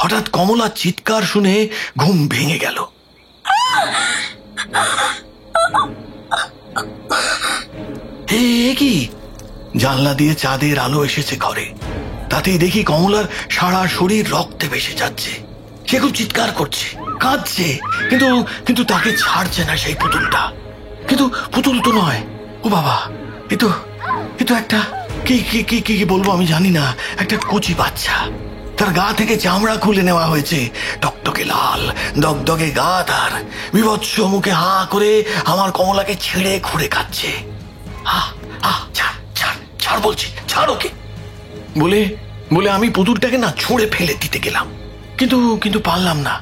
হঠাৎ কমলার চিৎকার শুনে ঘুম ভেঙে গেল। কি জানলা দিয়ে চাঁদের আলো এসেছে ঘরে, তাতেই দেখি কমলার সারা শরীর রক্তে ভেসে যাচ্ছে। সে খুব চিৎকার করছে, কাঁদছে, কিন্তু কিন্তু তাকে ছাড়ছে না সেই পুতুলটা। কিন্তু পুতুল তো নয়, ও বাবা, এ তো একটা কি কি কি কি বলবো আমি জানি না, একটা কচি বাচ্চা। তার গা থেকে চামড়া খুলে নেওয়া হয়েছে, টকটকে লাল, দগদগে গা তার, বিভৎস মুখে হা করে আমার কমলাকে ছিঁড়ে খুঁড়ে খাচ্ছে। ছাড় বলছি, ছাড় ওকে বলে বলে আমি পুতুলটাকে না ছুঁড়ে ফেলে দিতে গেলাম, কিন্তু কিন্তু পারলাম না।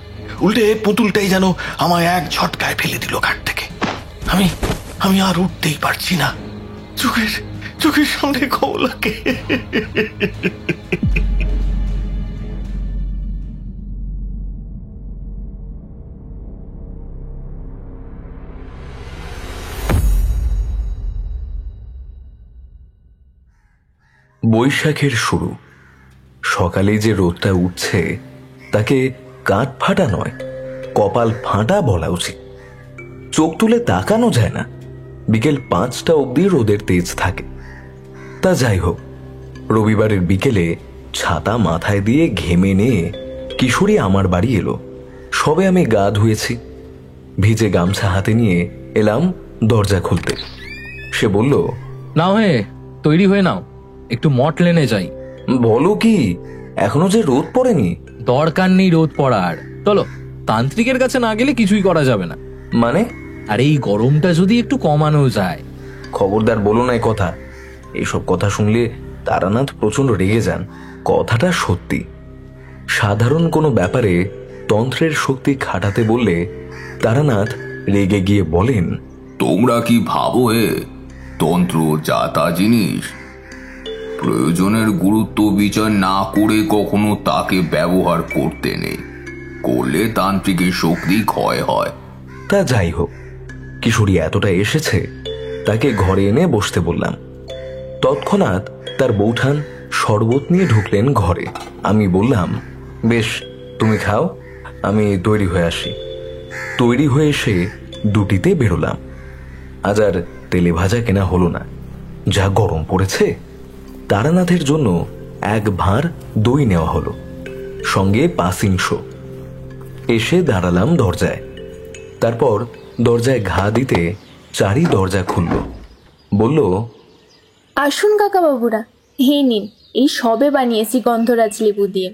উল্টে পুতুলটাই যেন আমায় এক ঝটকায় ফেলে দিল ঘাট থেকে। আমি আমি আর উঠতেই পারছি না। চোখের সামনে কমলাকে। বৈশাখের শুরু। সকালে যে রোদটা উঠছে তাকে কাঠ ফাটা নয়, কপাল ফাটা বলা উচিত। চোখ তুলে তাকানো যায় না। বিকেল 5টা অবধি রোদের তেজ থাকে। তা যাই হোক, রবিবারের বিকেলে ছাতা মাথায় দিয়ে ঘেমে নিয়ে কিশোরী আমার বাড়ি এলো। সবে আমি গা ধুয়েছি, ভিজে গামছা হাতে নিয়ে এলাম দরজা খুলতে। সে বলল, নাও হে, তৈরি হয়ে নাও, একটু মঠ লেনে যাই। বলো কি, এখনো যে রোদ পড়েনি? দরকার নেই রোদ পড়ার, চলো। তান্ত্রিকের কাছে না গেলে কিছুই করা যাবে না। মানে? আর এই গরমটা যদি একটু কমানো যায়। খবরদার বলো না এই কথা। এইসব কথা শুনলে তারানাথ প্রচন্ড রেগে যান। কথাটা সত্যি। সাধারণ কোনো ব্যাপারে তন্ত্রের শক্তি খাটাতে বললে তারানাথ রেগে গিয়ে বলেন, তোমরা কি ভাবো তন্ত্র যা তা জিনিস? প্রয়োজনের গুরুত্ব বিচার না করে কখনো তাকে ব্যবহার করতে নেই, করলে তান্ত্রিকের শক্তি ক্ষয় হয়। তা যাই হোক, কিশোরী এতটা এসেছে, তাকে ঘরে এনে বসতে বললাম। তৎক্ষণাৎ তার বৌঠান শরবত নিয়ে ঢুকলেন ঘরে। আমি বললাম, বেশ, তুমি খাও, আমি তৈরি হয়ে আসি। তৈরি হয়ে এসে দুটিতে বেরোলাম। আজ আর তেলে ভাজা কেনা হলো না, যা গরম পড়েছে। তারানাথের জন্য এক ভাঁড় দই নেওয়া হলো, সঙ্গে পাসিংশো। এসে দাঁড়ালাম দরজায়। তারপর দরজায় ঘা দিতে চারি দরজা খুলল। বলল, আসুন কাকা বাবুরা, হে নিন, এই সবে বানিয়েছি গন্ধরাজ লেবু দিয়ে।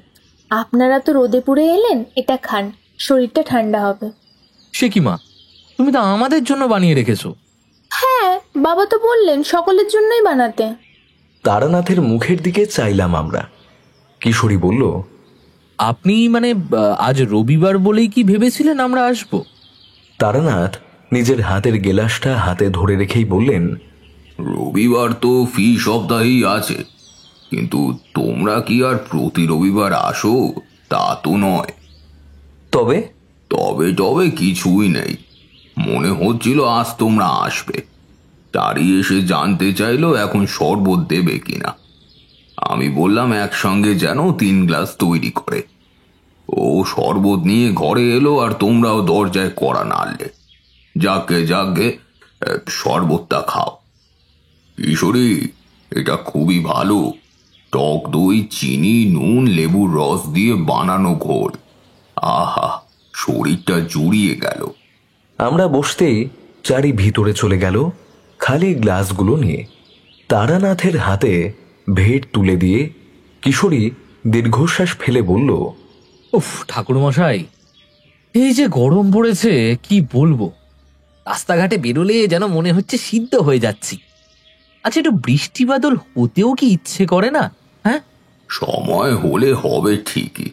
আপনারা তো রোদে পুড়ে এলেন, এটা খান, শরীরটা ঠান্ডা হবে। সে কি মা, তুমি তো আমাদের জন্য বানিয়ে রেখেছো। হ্যাঁ, বাবা তো বললেন সকলের জন্যই বানাতে। তারানাথের মুখের দিকে চাইলাম আমরা। কিশোরী বলল, আপনি মানে আজ রবিবার বলেই কি ভেবেছিলেন আমরা আসবো? তারানাথ নিজের হাতের গেলাসটা হাতে ধরে রেখেই বললেন, রবিবার তো ফি সপ্তাহেই আছে, কিন্তু তোমরা কি আর প্রতি রবিবার আসো তা তো নয়। তবে তবে তবে কিছুই নেই, মনে হচ্ছিল আজ তোমরা আসবে। তারই এসে জানতে চাইলো এখন শরবত দেবে কিনা। আমি বললাম একসঙ্গে যেন 3 গ্লাস তৈরি করে। ও শরবত নিয়ে ঘরে এলো, আর তোমরাও দরজায় কড়া নাড়লে। যাকে শরবতটা খাও। কিশোরী, এটা খুবই ভালো, টক দই, চিনি, নুন, লেবুর রস দিয়ে বানানো ঘোল। আহা, শরীরটা জুড়িয়ে গেল। আমরা বসতেই চারি ভিতরে চলে গেল খালি গ্লাসগুলো নিয়ে। তারানাথের হাতে ভেট তুলে দিয়ে কিশোরী দীর্ঘশ্বাস ফেলে বলল, উফ ঠাকুরমশাই, এই যে গরম পড়েছে কি বলবো, রাস্তাঘাটে বেরোলে যেন মনে হচ্ছে সিদ্ধ হয়ে যাচ্ছি। আচ্ছা, একটু বৃষ্টি বাদল হতেও কি ইচ্ছে করে না? হ্যাঁ, সময় হলে হবে ঠিকই।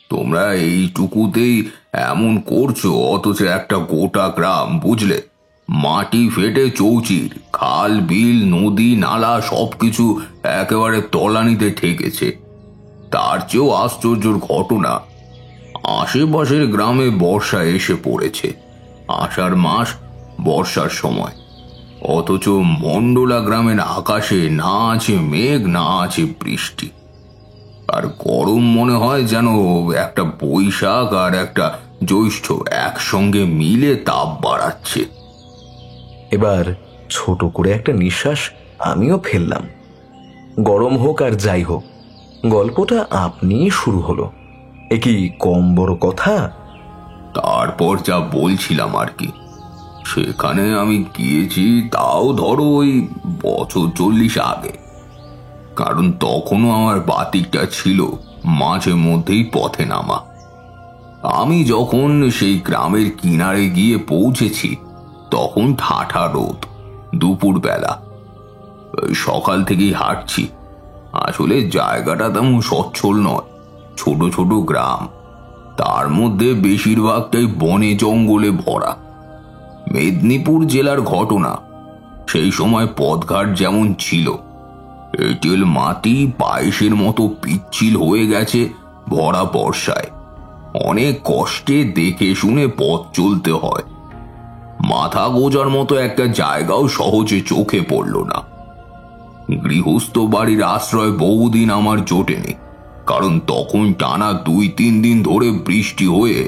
তোমরা এইটুকুতেই এমন করছো, অথচ একটা গোটা গ্রাম, বুঝলে, মাটি ফেটে চৌচির, খাল বিল নদী নালা সবকিছু একেবারে তলানিতে ঠেকেছে। তার চেয়েও আশ্চর্যের ঘটনা, আশেপাশের গ্রামে বর্ষা এসে পড়েছে। আষাঢ় মাস, বর্ষার সময়, অথচ মন্ডলা গ্রামের আকাশে না আছে মেঘ, না আছে বৃষ্টি। আর গরম মনে হয় যেন একটা বৈশাখ আর একটা জ্যৈষ্ঠ একসঙ্গে মিলে তাপ বাড়াচ্ছে। এবার ছোট করে একটা নিঃশ্বাস আমিও ফেললাম। গরম হোক আর যাই হোক, গল্পটা আপনিই শুরু হলো, এ কি কম বড় কথা? তারপর যা বলছিলাম আর কি, সেখানে আমি গিয়েছি তাও ধরো ওই বছর 40 আগে। কারণ তখনও আমার বাতিকটা ছিল মাঝে মধ্যেই পথে নামা। আমি যখন সেই গ্রামের কিনারে গিয়ে পৌঁছেছি তখন ঠাঠা রোদ, দুপুরবেলা। সকাল থেকেই হাঁটছি। আসলে জায়গাটা তেমন সচ্ছল নয়, ছোট ছোট গ্রাম, তার মধ্যে বেশিরভাগটাই বনে জঙ্গলে ভরা। মেদিনীপুর জেলার ঘটনা, সেই সময় পথঘাট যেমন ছিল, এঁটেল মাটি পায়েসের মতো পিচ্ছিল হয়ে গেছে ভরা বর্ষায়। অনেক কষ্টে দেখে শুনে পথ চলতে হয়। মাথা গোজার মতো একটা জায়গাও সহজে চোখে পড়ল না। গৃহস্থ বাড়ির আশ্রয় বহুদিন আমার জোটেনি, কারণ তখন টানা 2-3 দিন ধরে বৃষ্টি হয়ে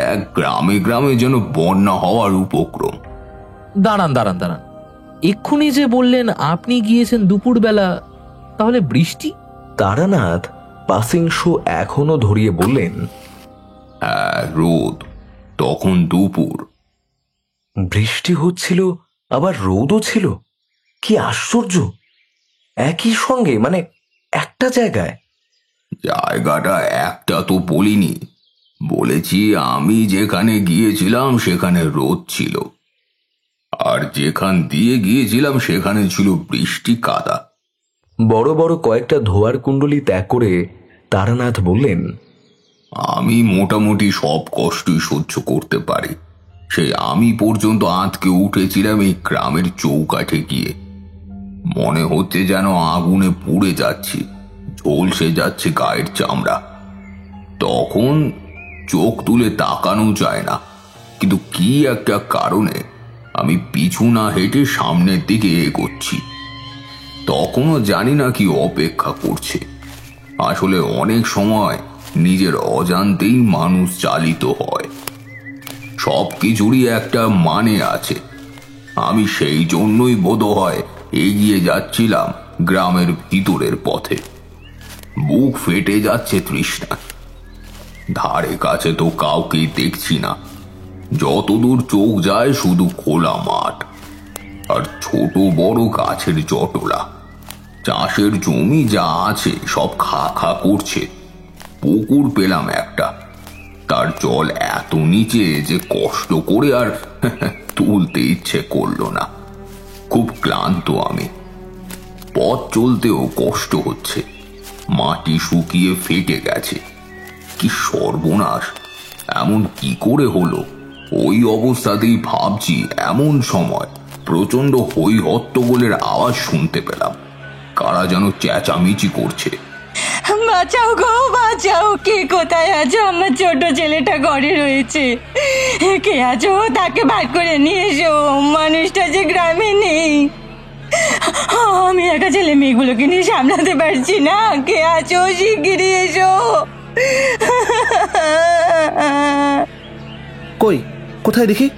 এক গ্রামে গ্রামে যেন বন্যা হওয়ার উপক্রম। দাঁড়ান দাঁড়ান দাঁড়ান, এক্ষুনি যে বললেন আপনি গিয়েছেন দুপুরবেলা, তাহলে বৃষ্টি? তারানাথ পাসিং শো এখনো ধরিয়ে বললেন, হ্যাঁ, রোদ, তখন দুপুর। বৃষ্টি হচ্ছিল আবার রোদও ছিল, কি আশ্চর্য! একই সঙ্গে, মানে একটা জায়গায়। জায়গাটা একটা তো বলিনি, বলেছি আমি যেখানে গিয়েছিলাম সেখানে রোদ ছিল, আর যেখান দিয়ে গিয়েছিলাম সেখানে ছিল বৃষ্টি কাদা। বড় বড় কয়েকটা ধোয়ার কুণ্ডলি ত্যাগ করে তারানাথ বললেন, আমি মোটামুটি সব কষ্টই সহ্য করতে পারি। সেই আমি পর্যন্ত আঁতকে উঠেছিলাম এই গ্রামের চৌকাঠে গিয়ে। মনে হচ্ছে যেন আগুনে পুড়ে যাচ্ছি, ঝলসে যাচ্ছে গায়ের চামড়া। তখন চোখ তুলে তাকানো যায় না, কিন্তু কি একটা কারণে আমি পিছু না হেঁটে সামনের দিকে এগোচ্ছি। তখনও জানি না কি অপেক্ষা করছে। আসলে অনেক সময় নিজের অজান্তেই মানুষ চালিত হয়। সব কিছুরই একটা মানে আছে। আমি সেই জন্যই বোধহয় এগিয়ে যাচ্ছিলাম গ্রামের ভিতরের পথে। বুক ফেটে যাচ্ছে তৃষ্ণা। ধারে কাছে তো কাউকেই দেখছি না। যতদূর চোখ যায় শুধু খোলা মাঠ আর ছোট বড় গাছের জটলা। চাষের জমি যা আছে সব খা খা করছে। পুকুর পেলাম একটা, তার জল এত নিচে যে কষ্ট করে আর তুলতে ইচ্ছে করলো না। খুব ক্লান্ত আমি, পথ চলতেও কষ্ট হচ্ছে। মাটি শুকিয়ে ফেটে গেছে। কি সর্বনাশ! এমন কি করে হলো? ওই অবস্থাতেই ভাবছি, এমন সময় প্রচন্ড হই হট্টগোলের আওয়াজ শুনতে পেলাম। কারা যেন চেঁচামেচি করছে। বাঁচাও গো বাঁচাও, কে কোথায় আছো? আমার ছোট ছেলেটা ঘরে রয়েছে, কে আছো? তাকে বার করে নিয়ে এসো, মানুষটা যে গ্রামে নেই। আমি একা ছেলে মেয়েগুলোকে নিয়ে সামলাতে পারছি না, কে আছো? শিগগিরই এসো। কই, কোথায় দেখি?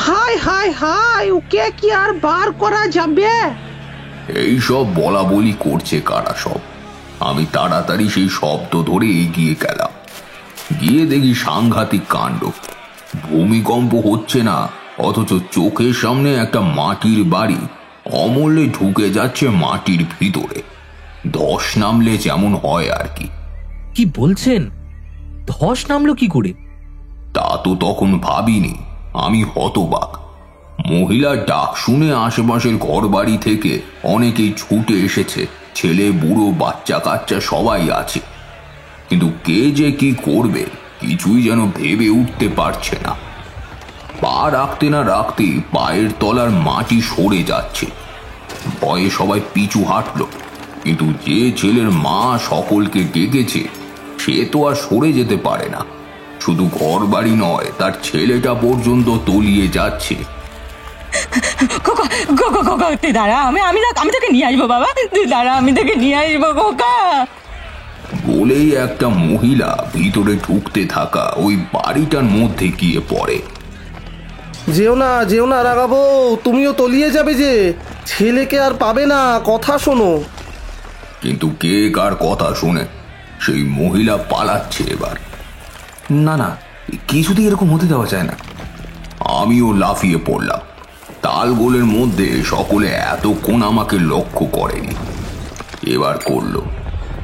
হায় হায় হায়, ওকে কি আর বার করা যাবে? এই সব বলা বলি করছে কারা সব? আমি তাড়াতাড়ি সেই শব্দ ধরে এগিয়ে গেলাম। গিয়ে দেখি সাংঘাতিক কাণ্ড। ভূমিকম্প হচ্ছে না, অথচ চোখের সামনে একটা মাটির বাড়ি অমূল্যে ঢুকে যাচ্ছে মাটির ভিতরে। ধস নামলে যেমন হয় আর কি। কি বলছেন? ধস নামলো কি করে? তা তো তখন ভাবিনি। আমি হতবাক। মহিলার ডাক শুনে আশেপাশের ঘর বাড়ি থেকে অনেকেই ছুটে এসেছে। ছেলে বুড়ো বাচ্চা কাচ্চা সবাই আছে, কিন্তু কে যে কি করবে কিছুই যেন ভেবে উঠতে পারছে না। পা রাখতে না রাখতে পায়ের তলার মাটি সরে যাচ্ছে। ভয়ে সবাই পিছু হাঁটল, কিন্তু যে ছেলের মা সকলকে ডেকেছে সে তো আর সরে যেতে পারে না। শুধু ঘর বাড়ি নয়, তার ছেলেটা পর্যন্ত তলিয়ে যাচ্ছে। তুই দাঁড়া, আমি তোকে নিয়ে আসবো বাবা, তুই দাঁড়া, আমি তোকে নিয়ে আসবো খোকা। বলেই একটা মহিলা ভিতরে ঢুকতে থাকা ওই বাড়িটার মধ্যে গিয়ে পড়ে। যেও না রাগাবো, তুমিও তলিয়ে যাবে যে, ছেলেকে আর পাবে না, কথা শোনো। কিন্তু কে কার কথা শুনে? সেই মহিলা পালাচ্ছে এবার। না না, কিছুতেই এরকম হতে দেওয়া যায় না। আমিও লাফিয়ে পড়লাম। তালগোলের মধ্যে সকলে এতক্ষণ আমাকে লক্ষ্য করেনি, এবার করলো।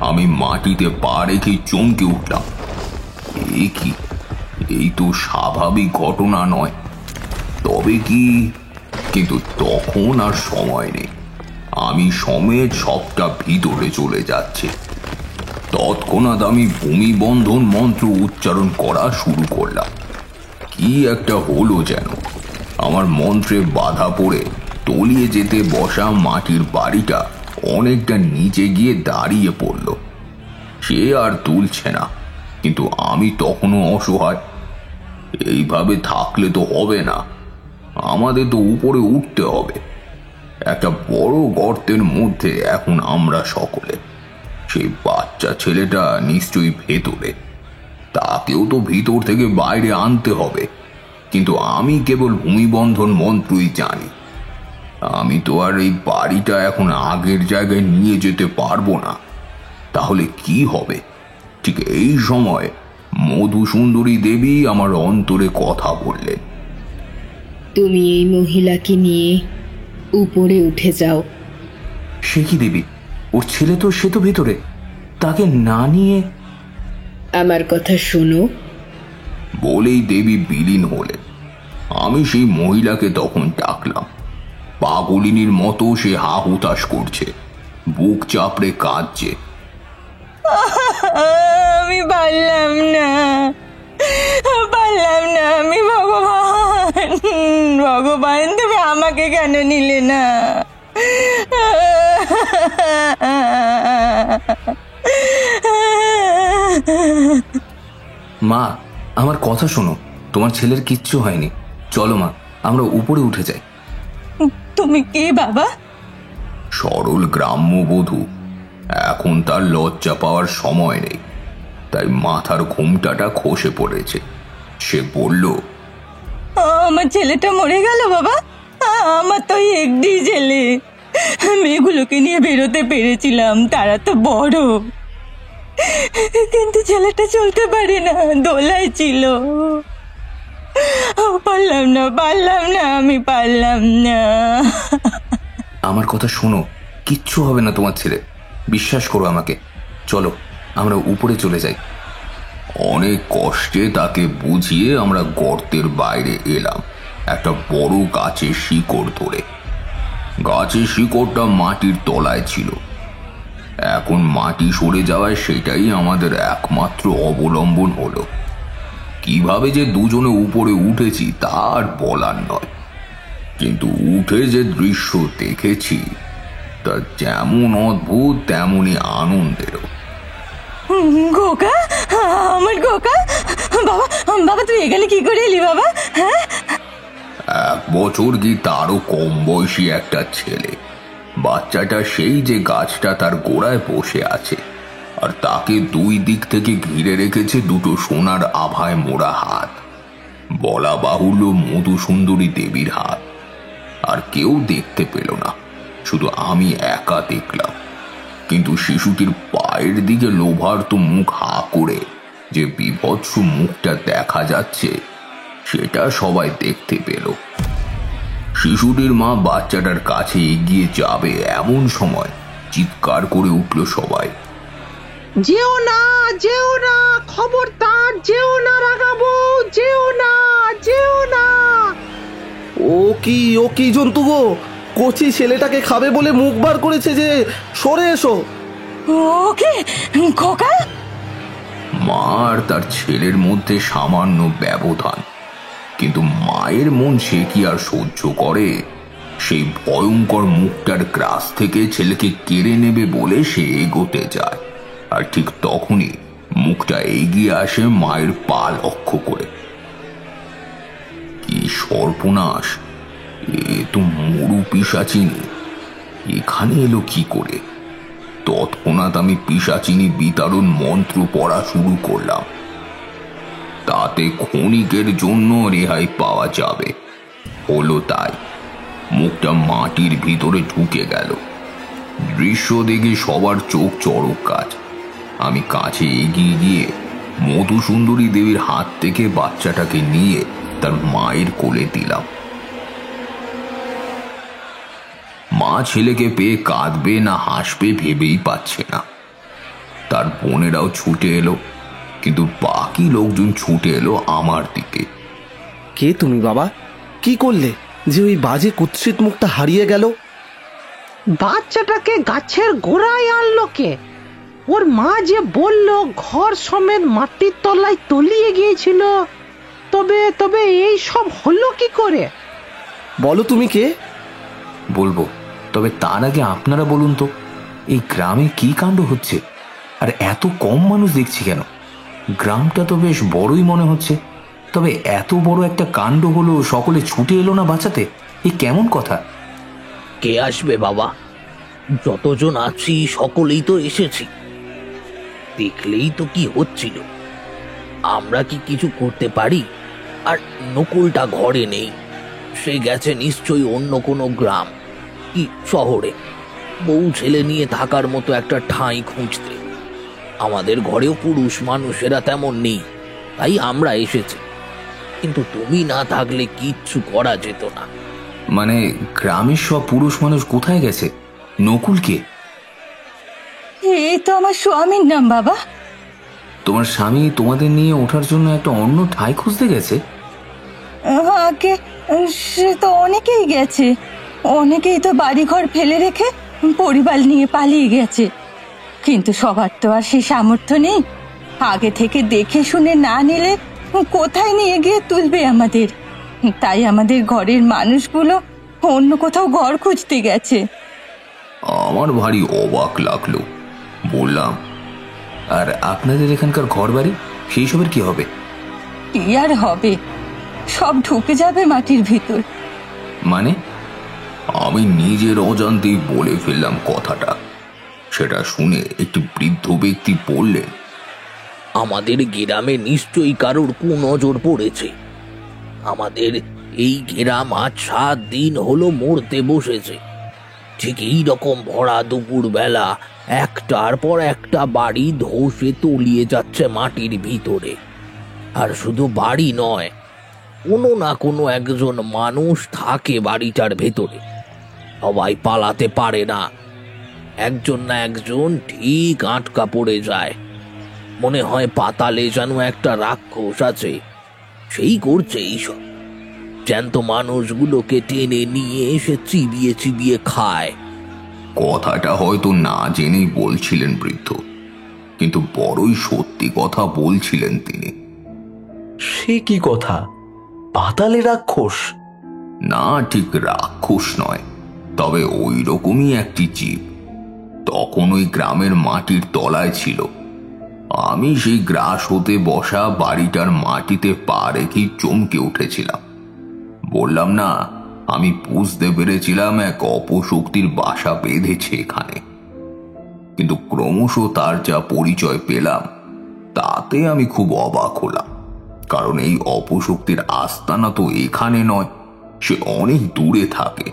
আমি মাটিতে পা রেখে চমকে উঠলাম। এ কি, এই তো স্বাভাবিক ঘটনা নয়। তবে কি, কিন্তু তখন আর সময় নেই। আমি সমেত সবটা ভিতরে চলে যাচ্ছে। তৎক্ষণাৎ আমি ভূমি বন্ধন মন্ত্র উচ্চারণ করা শুরু করলাম। কি একটা হলো যেন। আমার মন্ত্রে বাধা পড়ে তলিয়ে যেতে বসা মাটির বাড়িটা অনেকটা নিচে গিয়ে দাঁড়িয়ে পড়ল। সে আর তুলছে না, কিন্তু আমি তখনও অসহায়। এইভাবে থাকলে তো হবে না, আমাদের তো উপরে উঠতে হবে। একটা বড় গর্তের মধ্যে এখন আমরা সকলে। সেই বাচ্চা ছেলেটা নিশ্চয়ই ভেতরে, তাকেও তো ভিতর থেকে বাইরে আনতে হবে। কিন্তু আমি কেবল ভূমিবন্ধন মন্ত্রই জানি। আমি তো আর এই বাড়িটা এখন আগের জায়গায় নিয়ে যেতে পারবো না। তাহলে কি হবে? ঠিক এই সময় মধুসুন্দরী দেবী আমার অন্তরে কথা বললেন। তুমি এই মহিলাকে নিয়ে উপরে উঠে যাও। সে কি দেবী, ওর ছেলে তো, সে তো ভেতরে, তাকে না নিয়ে? আমার কথা শোনো। বলেই দেবী বিলীন হলেন। আমি সেই মহিলাকে তখন ডাকলাম। পাগলিনীর মতো সে হা হুতাশ করছে, বুক চাপড়ে কাঁদছে। আমি পারলাম না, আমি ভগবান তুমি আমাকে কেন নিলে না? মা, আমার কথা শোনো, তোমার ছেলের কিচ্ছু হয়নি। চলো মা, আমরা উপরে উঠে যাই। তুমি কে বাবা? সরল গ্রাম্য বধূ। এখন তার লজ্জা পাওয়ার সময় নেই, তাই মাথার ঘুমটাটা খসে পড়েছে। সে বলল, আমার ছেলেটা মরে গেল বাবা। আমার তো একটি ছেলে, মেয়েগুলোকে নিয়ে বেরোতে পেরেছিলাম, তারা তো বড়, কিন্তু ছেলেটা চলতে পারে না, দোলায় ছিল। পারলাম না, আমি পারলাম না। আমার কথা শোনো, কিচ্ছু হবে না তোমার ছেলে, বিশ্বাস করো আমাকে। চলো, আমরা উপরে চলে যাই। অনেক কষ্টে তাকে বুঝিয়ে আমরা গর্তের বাইরে এলাম, একটা বড় গাছের শিকড় ধরে। গাছের শিকড়টা মাটির তলায় ছিল। এখন মাটি সরে যাওয়ায় সেটাই আমাদের একমাত্র অবলম্বন হলো। কিভাবে যে দুজনে উপরে উঠেছি তা আর বলার নয়, কিন্তু উঠে যে দৃশ্য দেখেছি তা যেমন অদ্ভুত তেমনই আনন্দেরও। খোকা, আমার খোকা, বাবা তুই এখানে কি করে এলি বাবা? হ্যাঁ, 1 বছর কি তারও কম বয়সী একটা ছেলে। বাচ্চাটা সেই যে গাছটা তার গোড়ায় বসে আছে, আর তাকে 2 দিক থেকে ঘিরে রেখেছে দুটো সোনার আভায় মোড়া হাত। বলা বাহুল্য মধুসুন্দরী দেবীর হাত। আর কেউ দেখতে পেল না, শুধু আমি একা দেখলাম। কিন্তু শিশুটির পায়ের দিকে লোভার্ত মুখ হা করে যে বিভৎস মুখটা দেখা যাচ্ছে, সেটা সবাই দেখতে পেল। শিশুটির মা বাচ্চাটার কাছে এগিয়ে যাবে এমন সময় চিৎকার করে উঠল সবাই, যেও না, খবরদার যেও না রাগাবো, যেও না। ও কি জন্তু গো, কচি ছেলেটাকে খাবে বলে মুখ বার করেছে যে, সরে এসো। ওকে খোকা। মা আর তার ছেলের মধ্যে সামান্য ব্যবধান, কিন্তু মায়ের মন সে কি আর সহ্য করে? সেই ভয়ঙ্কর মুখটার গ্রাস থেকে ছেলেকে কেড়ে নেবে বলে সে এগোতে যায়, আর ঠিক তখনই মুখটা এগিয়ে আসে মায়ের পা লক্ষ্য করে। কি সর্বনাশ! এ তো মরু পিশাচিনী, এখানে এলো কি করে? তৎক্ষণাৎ আমি পিশাচিনী বিতাড়ন মন্ত্র পড়া শুরু করলাম। তাতে ক্ষণিকের জন্য রেহাই পাওয়া যাবে। হলো তাই। মুখটা মাটির ভিতরে ঢুকে গেল। দৃশ্য দেখে সবার চোখ চড়ক কাজ। আমি কাছে এগিয়ে গিয়ে মধুসুন্দরী দেবীর হাত থেকে বাচ্চাটাকে নিয়ে তার মায়ের কোলে দিলাম। মা ছেলেকে পেয়ে কাঁদবে না হাসবে ভেবেই পাচ্ছে না। তার বোনেরাও ছুটে এলো, কিন্তু বাকি লোকজন ছুটে এলো আমার দিকে। কে তুমি বাবা? কি করলে যে ওই বাজে কুৎসিত মুখটা হারিয়ে গেল? বাচ্চাটাকে গাছের গোড়ায় আনলো কে? ওর মা যে বলল ঘর সমেত মাটির তলায় তলিয়ে গিয়েছিল, তবে তবে এই সব হলো কি করে? বলো তুমি কে? বলবো, তবে তার আগে আপনারা বলুন তো, এই গ্রামে কি কাণ্ড হচ্ছে? আর এত কম মানুষ দেখছি কেন? গ্রামটা তো বেশ বড়ই মনে হচ্ছে, তবে এত বড় একটা কাণ্ড হলো, সকলে ছুটে এলো না বাঁচাতে? এ কেমন কথা? কে আসবে বাবা? যতজন আছি সকলেই তো এসেছি, দেখলেই তো কি হচ্ছিল। আমরা কি কিছু করতে পারি? আর নকুলটা ঘরে নেই, সে গেছে নিশ্চয়ই অন্য কোনো গ্রাম কি শহরে, বউ ছেলে নিয়ে থাকার মতো একটা ঠাঁই খুঁজতে। আমাদের ঘরেও পুরুষ মানুষেরা তেমন নেই, তাই আমরা এসেছি। কিন্তু তুমি না থাকলে কিচ্ছু করা যেত না। মানে গ্রামের সব পুরুষ মানুষ কোথায় গেছে? নকুল কে? এই তো আমার স্বামীর নাম বাবা। তোমার স্বামী তোমাদের নিয়ে ওঠার জন্য একটা অন্য ঠাঁই খুঁজতে গেছে? আগে সে তো অনেকেই গেছে, অনেকেই তো বাড়িঘর ফেলে রেখে পরিবার নিয়ে পালিয়ে গেছে, কিন্তু সবার তো আর সেই সামর্থ্য নেই। আগে থেকে দেখে শুনে না নিলে কোথায় নিয়ে গিয়ে তুলবে আমাদের? তাই আমাদের ঘরের মানুষগুলো অন্য কোথাও ঘর খুঁজতে গেছে। আমার ভারী অবাক লাগলো। বললাম, আর আপনাদের এখানকার ঘর বাড়ি সেই সবের কি হবে? কি আর হবে, সব ঢুকে যাবে মাটির ভিতর। মানে? আমি নিজের অজান্তেই বলে ফেললাম কথাটা। সেটা শুনে একটি বৃদ্ধ ব্যক্তি বললেন, আমাদের গ্রামে নিশ্চয়ই কারোর কুনজর পড়েছে। আমাদের এই গ্রাম আজ 7 দিন হলো মরতে বসেছে। ঠিক এই রকম ভরা দুপুর বেলা একটার পর একটা বাড়ি ধসে তলিয়ে যাচ্ছে মাটির ভিতরে। আর শুধু বাড়ি নয়, কোনো না কোনো একজন মানুষ থাকে বাড়িটার ভেতরে। সবাই পালাতে পারে না, একজন না একজন ঠিক আটকা পড়ে যায়। মনে হয় পাতালে যেন একটা রাক্ষস আছে, সেই করছে এইসব। জ্যান্ত মানুষগুলোকে টেনে নিয়ে এসে চিবিয়ে চিবিয়ে খায়। কথাটা হয়তো না জেনেই বলছিলেন বৃদ্ধ, কিন্তু বড়ই সত্যি কথা বলছিলেন তিনি। সে কি কথা? পাতালে রাক্ষস? না, ঠিক রাক্ষস নয়, তবে ওই রকমই একটি জীব। তখন ওই গ্রামের মাটির তলায় ছিল। আমি সেই গ্রাস হতে বসা বাড়িটার মাটিতে পা রেখেই চমকে উঠেছিলাম। বললাম না, আমি বুঝতে পেরেছিলাম এক অপশক্তির বাসা বেঁধেছে এখানে। কিন্তু ক্রমশ তার যা পরিচয় পেলাম, তাতে আমি খুব অবাক হলাম। কারণ এই অপশক্তির আস্তানা তো এখানে নয়, সে অনেক দূরে থাকে।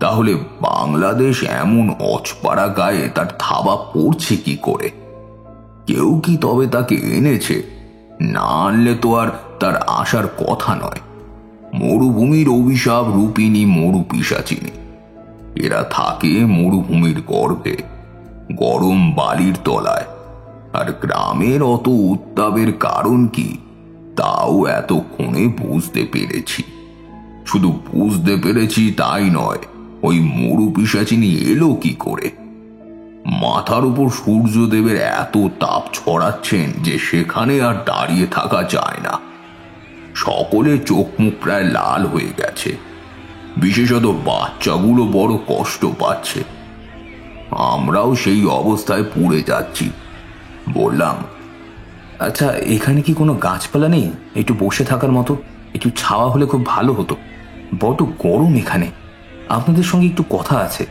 তাহলে বাংলাদেশ এমন অচপাড়া গায়ে তার থাবা পড়ছে কি করে? কেউ কি তবে তাকে এনেছে? না আনলে তো আর তার আসার কথা নয়। মরুভূমির অভিশাপ রূপিণী মরু পিশাচিনী। এরা থাকে মরুভূমির গর্ভে, গরম বালির তলায়। আর গ্রামের অত উত্তাপের কারণ কি, তাও এতক্ষণে বুঝতে পেরেছি। শুধু বুঝতে পেরেছি তাই নয়, ওই মরু পিশাচিনী এলো কি করে? মাথার উপর সূর্যদেবের এত তাপ ছড়াচ্ছেন যে সেখানে আর দাঁড়িয়ে থাকা যায় না। সকলে চোখ মুখ প্রায় লাল হয়ে গেছে, বিশেষত বাচ্চাগুলো বড় কষ্ট পাচ্ছে। আমরাও সেই অবস্থায় পুড়ে যাচ্ছি। বললাম, আচ্ছা, এখানে কি কোনো গাছপালা নেই একটু বসে থাকার মতো? একটু ছাওয়া হলে খুব ভালো হতো, বড্ড গরম এখানে। আপনাদের সঙ্গে একটু কথা আছে।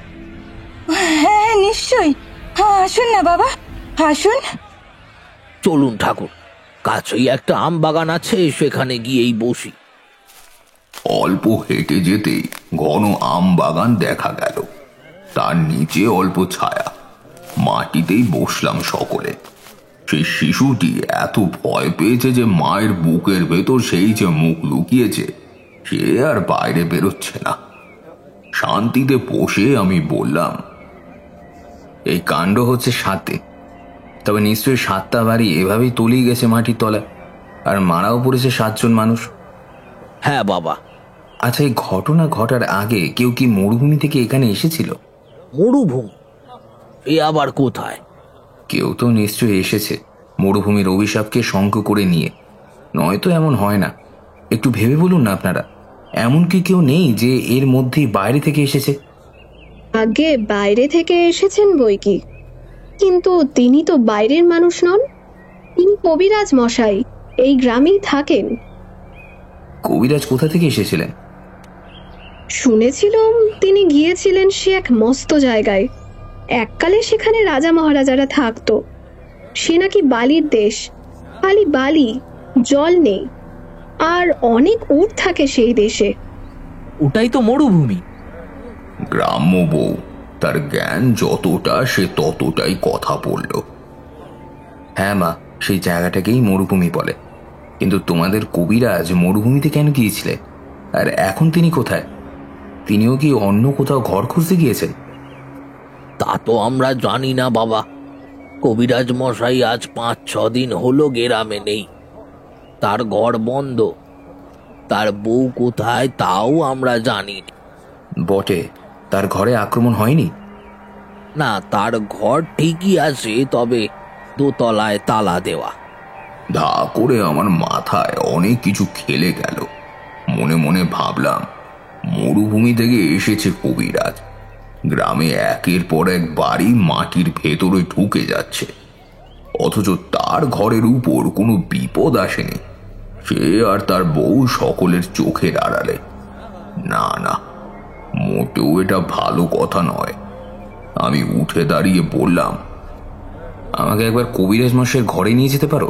হ্যাঁ নিশ্চয়ই, আসুন না বাবা, আসুন। চলুন ঠাকুর, কাছেই একটা আম বাগান আছে, সেখানে গিয়েই বসি। অল্প হেঁটে যেতেই ঘন আম বাগান দেখা গেল, তার নিচে অল্প ছায়া। মাটিতেই বসলাম সকলে। সেই শিশুটি এত ভয় পেয়েছে যে মায়ের বুকের ভেতর সেই যে মুখ লুকিয়েছে, সে আর বাইরে বেরোচ্ছে না। শান্তিতে বসে আমি বললাম, এই কাণ্ড হচ্ছে 7 দিন, তবে নিশ্চয়ই 7টা বাড়ি এভাবেই তলিয়ে গেছে মাটির তলায়, আর মারাও পড়েছে 7 জন মানুষ। হ্যাঁ বাবা। আচ্ছা, এই ঘটনা ঘটার আগে কেউ কি মরুভূমি থেকে এখানে এসেছিল? মরুভূমি? এ আবার কোথায়? কেউ তো নিশ্চয়ই এসেছে মরুভূমির অভিশাপকে শঙ্ক করে নিয়ে, নয়তো এমন হয় না। একটু ভেবে বলুন না আপনারা, এমন কি কেউ নেই যে এর মধ্যেই বাইরে থেকে এসেছে? আগে বাইরে থেকে এসেছেন বই কি, কিন্তু তিনি তো বাইরের মানুষ নন, তিনি কবিরাজ মশাই, এই গ্রামেই থাকেন। কবিরাজ কোথা থেকে এসেছিলেন? শুনেছিলাম তিনি গিয়েছিলেন সে এক মস্ত জায়গায়, এককালে সেখানে রাজা মহারাজারা থাকতো। সে নাকি বালির দেশ, খালি বালি, জল নেই, আর অনেক উট থাকে সেই দেশে। ওটাই তো মরুভূমি। গ্রাম্য বউ, তার জ্ঞান যতটা সে ততটাই কথা বলল। হ্যাঁ মা, সেই জায়গাটাকেই মরুভূমি বলে। কিন্তু তোমাদের কবিরাজ মরুভূমিতে কেন গিয়েছিলেন? আর এখন তিনি কোথায়? তিনিও কি অন্য কোথাও ঘর খুঁজতে গিয়েছেন? তা তো আমরা জানি না বাবা। কবিরাজ মশাই আজ 5-6 দিন হলো গ্রামে নেই, তার ঘর বন্ধ। তার বউ কোথায় তাও আমরা জানি না। বটে, তার ঘরে আক্রমণ হয়নি? না, তার ঘর ঠিকই আছে, তবে দোতলায় তালা দেওয়া। ধা করে আমার মাথায় অনেক কিছু খেলে গেল। মনে মনে ভাবলাম, মরুভূমি থেকে এসেছে কবিরাজ, গ্রামে একের পর এক বাড়ি মাটির ভেতরে ঢুকে যাচ্ছে, অথচ তার ঘরের উপর কোনো বিপদ আসেনি। সে আর তার বউ সকলের চোখের আড়ালে। না না, মোটেও এটা ভালো কথা নয়। আমি উঠে দাঁড়িয়ে বললাম, আমাকে একবার কবিরাজ মশাইয়ের ঘরে নিয়ে যেতে পারো,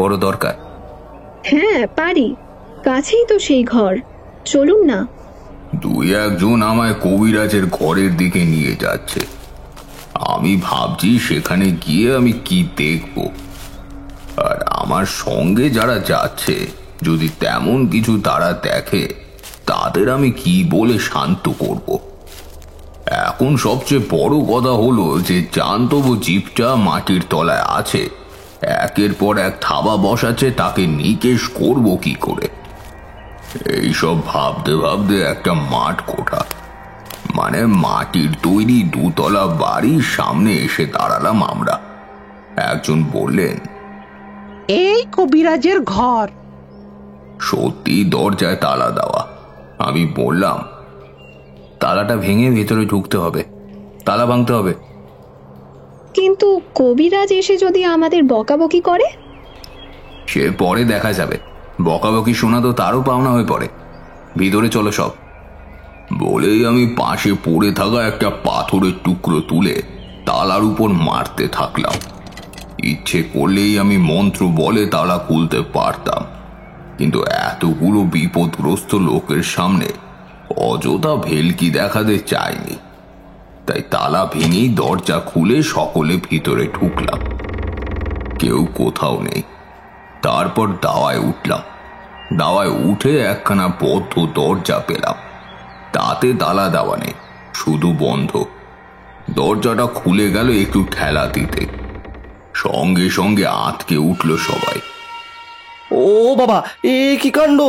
বড় দরকার। হ্যাঁ পারি, কাছেই তো সেই ঘর, চলুন না। 2-1 আমায় কবিরাজের ঘরের দিকে নিয়ে যাচ্ছে। আমি ভাবছি সেখানে গিয়ে আমি কি দেখব, আর আমার সঙ্গে যারা যাচ্ছে যদি তেমন কিছু তারা দেখে, তাদের আমি কি বলে শান্ত করব। এখন সবচেয়ে বড় কথা হলো যে জান্তব জীবটা মাটির তলায় আছে, একের পর এক থাবা বসাচ্ছে, তাকে নিকেশ করব কি করে। এইসব ভাবতে ভাবতে একটা মাঠ কোঠা, মানে মাটির তৈরি 2 তলা বাড়ির সামনে এসে দাঁড়ালাম আমরা। একজন বললেন, এই কবিরাজের ঘর। সত্যি দরজায় তালা দেওয়া। আমি বললাম, তালাটা ভেঙে ভেতরে ঢুকতে হবে, তালা ভাঙতে হবে। কিন্তু কবিরাজ এসে যদি আমাদের বকাবকি করে? সে পরে দেখা যাবে, বকাবকি শোনা তো তারও পাওনা হয়ে পড়ে। ভিতরে চলো সব। বলেই আমি পাশে পড়ে থাকা একটা পাথরের টুকরো তুলে তালার উপর মারতে থাকলাম। ইচ্ছে করলেই আমি মন্ত্র বলে তালা খুলতে পারতাম, কিন্তু এতগুলো বিপদগ্রস্ত লোকের সামনে অযথা ভেলকি দেখাতে চাইনি। তাই তালা ভেঙেই দরজা খুলে সকলে ভিতরে ঢুকলাম। কেউ কোথাও নেই। তারপর দাওয়ায় উঠলাম। দাওয়ায় উঠে একখানা বদ্ধ দরজা পেলাম, তাতে তালা দেওয়া নেই, শুধু বন্ধ। দরজাটা খুলে গেল একটু ঠেলা দিতে, সঙ্গে সঙ্গে আঁতকে উঠল সবাই। ও বাবা, এ কি কাণ্ড!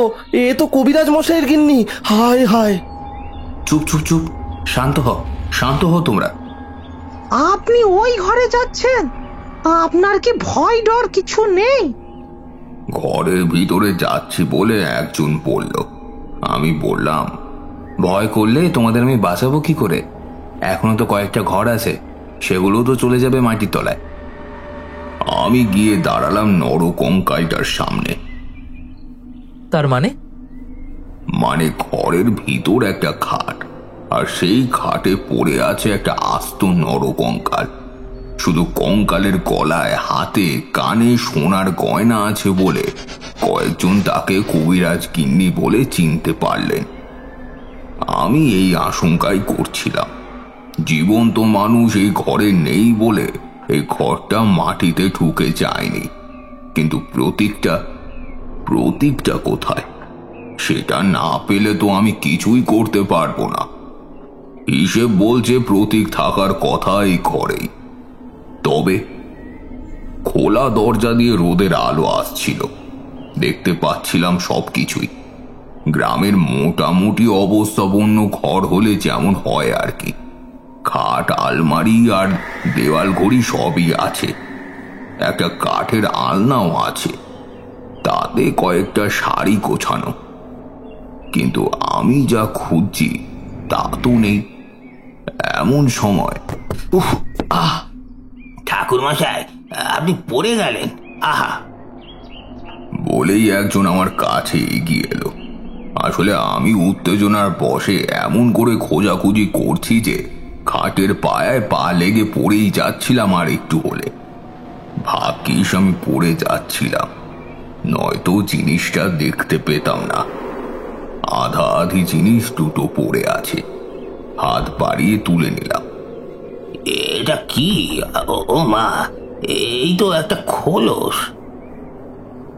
এ তো কবিরাজ মশাইয়ের গিন্নি। হায় হায়! চুপ চুপ চুপ, শান্ত হ, শান্ত হো তোমরা। আপনি ওই ঘরে যাচ্ছেন? আপনার কি ভয় ডর কিছু নেই? ঘরের ভিতরে যাচ্ছি বলে একজন বলল। আমি বললাম, ভয় করলে তোমাদের আমি বাঁচাবো কি করে? এখনো তো কয়েকটা ঘর আছে, সেগুলো তো চলে যাবে মাটির তলায়। আমি গিয়ে দাঁড়ালাম নরকঙ্কালটার সামনে। তার মানে? মানে ঘরের ভিতর একটা খাট, আর সেই খাটে পড়ে আছে একটা আস্ত নরকঙ্কাল। শুধু কঙ্কালের গলায়, হাতে, কানে সোনার গয়না আছে বলে কয়েকজন তাকে কবিরাজ গিন্নি বলে চিনতে পারলেন। আমি এই আশঙ্কাই করছিলাম, জীবন্ত মানুষ এই ঘরে নেই বলে এই ঘরটা মাটিতে ঢুকে যায়নি। কিন্তু প্রতীকটা কোথায়? সেটা না পেলে তো আমি কিছুই করতে পারবো না। হিসেব বলছে প্রতীক থাকার কথা এই ঘরেই। তবে খোলা দরজা দিয়ে রোদের আলো আসছিল, দেখতে পাচ্ছিলাম সবকিছুই। গ্রামের মোটামুটি অবস্থাপন্ন ঘর হলে যেমন হয় আর কি। খাট, আলমারি আর দেওয়াল ঘড়ি সবই আছে, একটা কাঠের আলনাও আছে, তাতে কয়েকটা শাড়ি গোছানো। কিন্তু আমি যা খুঁজছি তা তো নেই। এমন সময় ঠাকুর মশাই, আপনি পড়ে গেলেন, আহা বলেই একজন আমার কাছে এগিয়ে এলো। আসলে আমি উত্তেজনার বশে এমন করে খোঁজাখুঁজি করছি যে খাটের পায়ায় পা লেগে পড়েই যাচ্ছিলাম। আর একটু হলে ভাগ্যিস আমি পড়ে যাচ্ছিলাম, নয়তো জিনিসটা দেখতে পেতাম না। আধা আধি জিনিস দুটো পড়ে আছে, হাত বাড়িয়ে তুলে নিলাম। এটা কি? ও মা, এই তো একটা খোলস।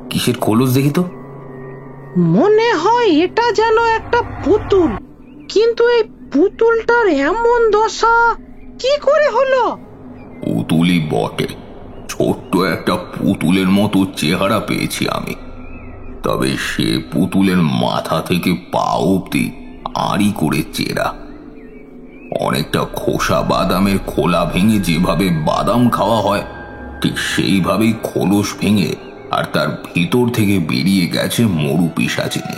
কিসের খোলস দেখি তো? মনে হয় এটা যেন একটা পুতুল, কিন্তু এই পুতুলটার এমন দশা কি করে হলো? পুতুলই বটে, ছোট্ট একটা পুতুলের মতো চেহারা পেয়েছি আমি। তবে সে পুতুলের মাথা থেকে পা অব্দি আড়ি করে চেরা। অনেকটা খোসা বাদামের খোলা ভেঙে যেভাবে বাদাম খাওয়া হয়, ঠিক সেইভাবেই খোলস ভেঙে আর তার ভিতর থেকে বেরিয়ে গেছে মরু পিশাচিনী।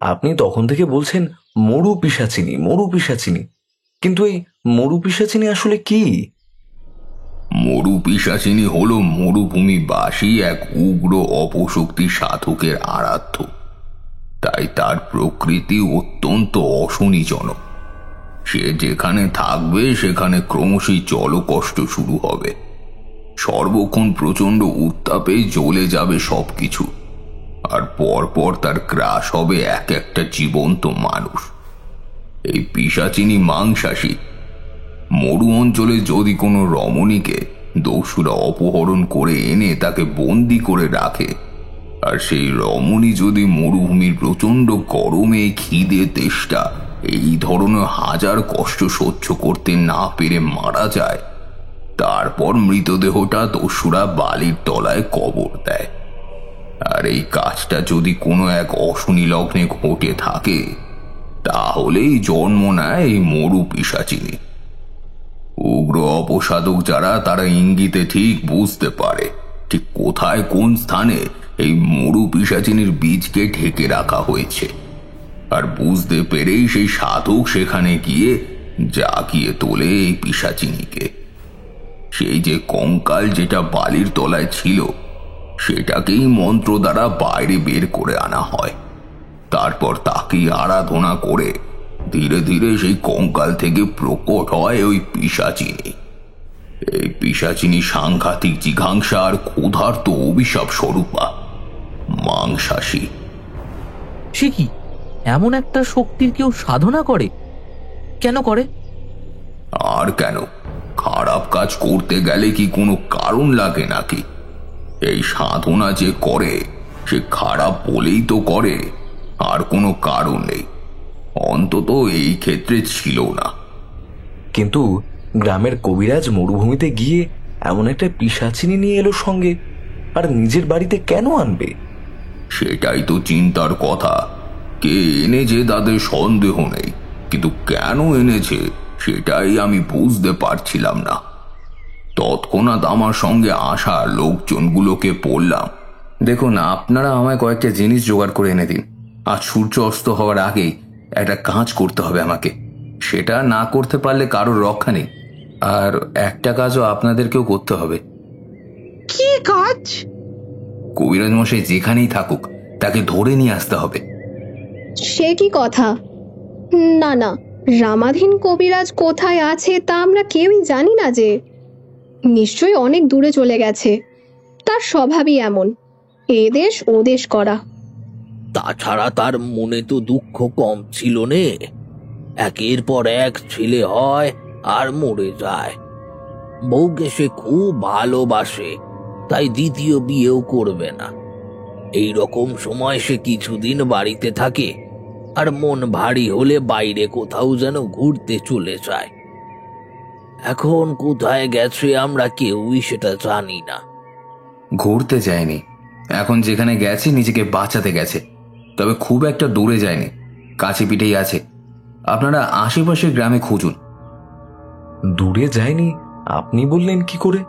আপনি তখন থেকে বলছেন মরু পিশাচিনী, কিন্তু এই মরু পিশাচিনী আসলে কি? মরু পিশাচিনী হলো মরুভূমিবাসী এক উগ্র অপশক্তি সাধকের আরাধ্য। তাই তার প্রকৃতি অত্যন্ত অশনিজনক। সে যেখানে থাকবে সেখানে ক্রমশই জলকষ্ট শুরু হবে। সর্বক্ষণ প্রচন্ড উত্তাপে জ্বলে যাবে সবকিছু, আর পরপর তার গ্রাস হবে এক একটা জীবন্ত মানুষ। এই পিশাচিনী মাংসাশী। মরু অঞ্চলে যদি কোনো রমণীকে দস্যুরা অপহরণ করে এনে তাকে বন্দি করে রাখে, আর সেই রমণী যদি মরুভূমির প্রচন্ড গরমে, খিদে, তেষ্টা এই ধরনের হাজার কষ্ট সহ্য করতে না পেরে মারা যায়, তারপর মৃতদেহটা দস্যুরা বালির তলায় কবর দেয়। আর এই কাজটা যদি কোনো এক অশনি লগ্নে ঘটে থাকে, তাহলেই জন্ম নেয় এই মরু পিশাচিনী। উগ্র অপসাধক যারা, তারা ইঙ্গিতে ঠিক বুঝতে পারে ঠিক কোথায় কোন স্থানে এই মরু পিশাচিনীর বীজকে ঢেকে রাখা হয়েছে। আর বুঝতে পেরেই সেই সাধক সেখানে গিয়ে জাগিয়ে তোলে এই পিশাচিনীকে। সেই যে কঙ্কাল যেটা বালির তলায় ছিল, সেটাকেই মন্ত্র দ্বারা বাইরে বের করে আনা হয়। তারপর তাকেই আরাধনা করে ধীরে ধীরে সেই কঙ্কাল থেকে প্রকট হয় ওই পিশাচিনী। এই পিশাচিনী সাংঘাতিক জিঘাংসা আর ক্ষুধার্ত অভিশাপ স্বরূপা, মাংসাশী। সে কি এমন একটা শক্তির কেউ সাধনা করে? কেন করে? আর কেন, খারাপ কাজ করতে গেলে কি কোনো কারণ লাগে নাকি? এই সাধনা যে করে সে খারাপ বলেই তো করে, আর কোনো কারণ নেই। অন্তত এই ক্ষেত্রে ছিল না। কিন্তু গ্রামের কবিরাজ মরুভূমিতে গিয়ে এমন একটা পিশাচিনী নিয়ে এলো সঙ্গে, আর নিজের বাড়িতে কেন আনবে? সেটাই তো চিন্তার কথা। কে এনেছে তাদের সন্দেহ নেই, কিন্তু কেন এনেছে সেটাই আমি বুঝতে পারছিলাম না। তৎক্ষণাৎ আমার সঙ্গে আসা লোকজনগুলোকে বললাম, দেখুন, আপনারা আমায় কয়েকটা জিনিস জোগাড় করে এনে দিন। আজ সূর্য অস্ত হওয়ার আগেই একটা কাজ করতে হবে আমাকে। সেটা না করতে পারলে কারোর রক্ষা নেই। আর একটা কাজও আপনাদেরকেও করতে হবে। কি কাজ? কবিরাজ মশাই যেখানেই থাকুক তাকে ধরে নিয়ে আসতে হবে। সে কি কথা? না না, রামাধীন কবিরাজ কোথায় আছে তা আমরা কেউই জানি না যে। নিশ্চয়ই অনেক দূরে চলে গেছে। তার স্বভাবই এমন, এ দেশ ও দেশ করা। তাছাড়া তার মনে তো দুঃখ কম ছিল নে। একের পর এক ছেলে হয় আর মরে যায়। বউকে সে খুব ভালোবাসে, তাই দ্বিতীয় বিয়েও করবে না। এই রকম সময় সে কিছুদিন বাড়িতে থাকে, আর মন ভারী হলে বাইরে কোথাও যেন ঘুরতে চলে যায়। এখন কোথায় গেছে আমরা কেউই সেটা জানি না। ঘুরতে যায়নি, এখন যেখানে গেছে নিজেকে বাঁচাতে গেছে। তবে খুব একটা দূরে যায়নি, কাছে পিঠেই আছে। আপনারা আশেপাশে গ্রামে খুঁজুন। দূরে যায়নি আপনি বললেন কি করে?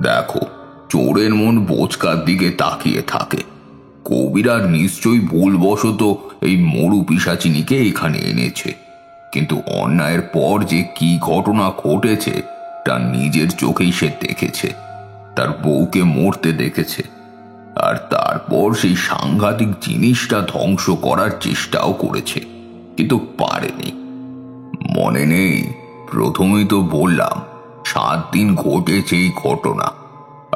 দেখো, চোরের মন বোচকার দিকে তাকিয়ে থাকে। কবিরাজ নিশ্চয়ই ভুলবশত এই মরু পিশাচিনীকে এখানে এনেছে, কিন্তু অন্যায়ের পর যে কি ঘটনা ঘটেছে তা নিজের চোখেই সে দেখেছে। তার বউকে মরতে দেখেছে, আর তারপর সেই সাংঘাতিক জিনিসটা ধ্বংস করার চেষ্টাও করেছে, কিন্তু পারেনি। মনে নেই, প্রথমেই তো বললাম 7 দিন ঘটেছে এই ঘটনা,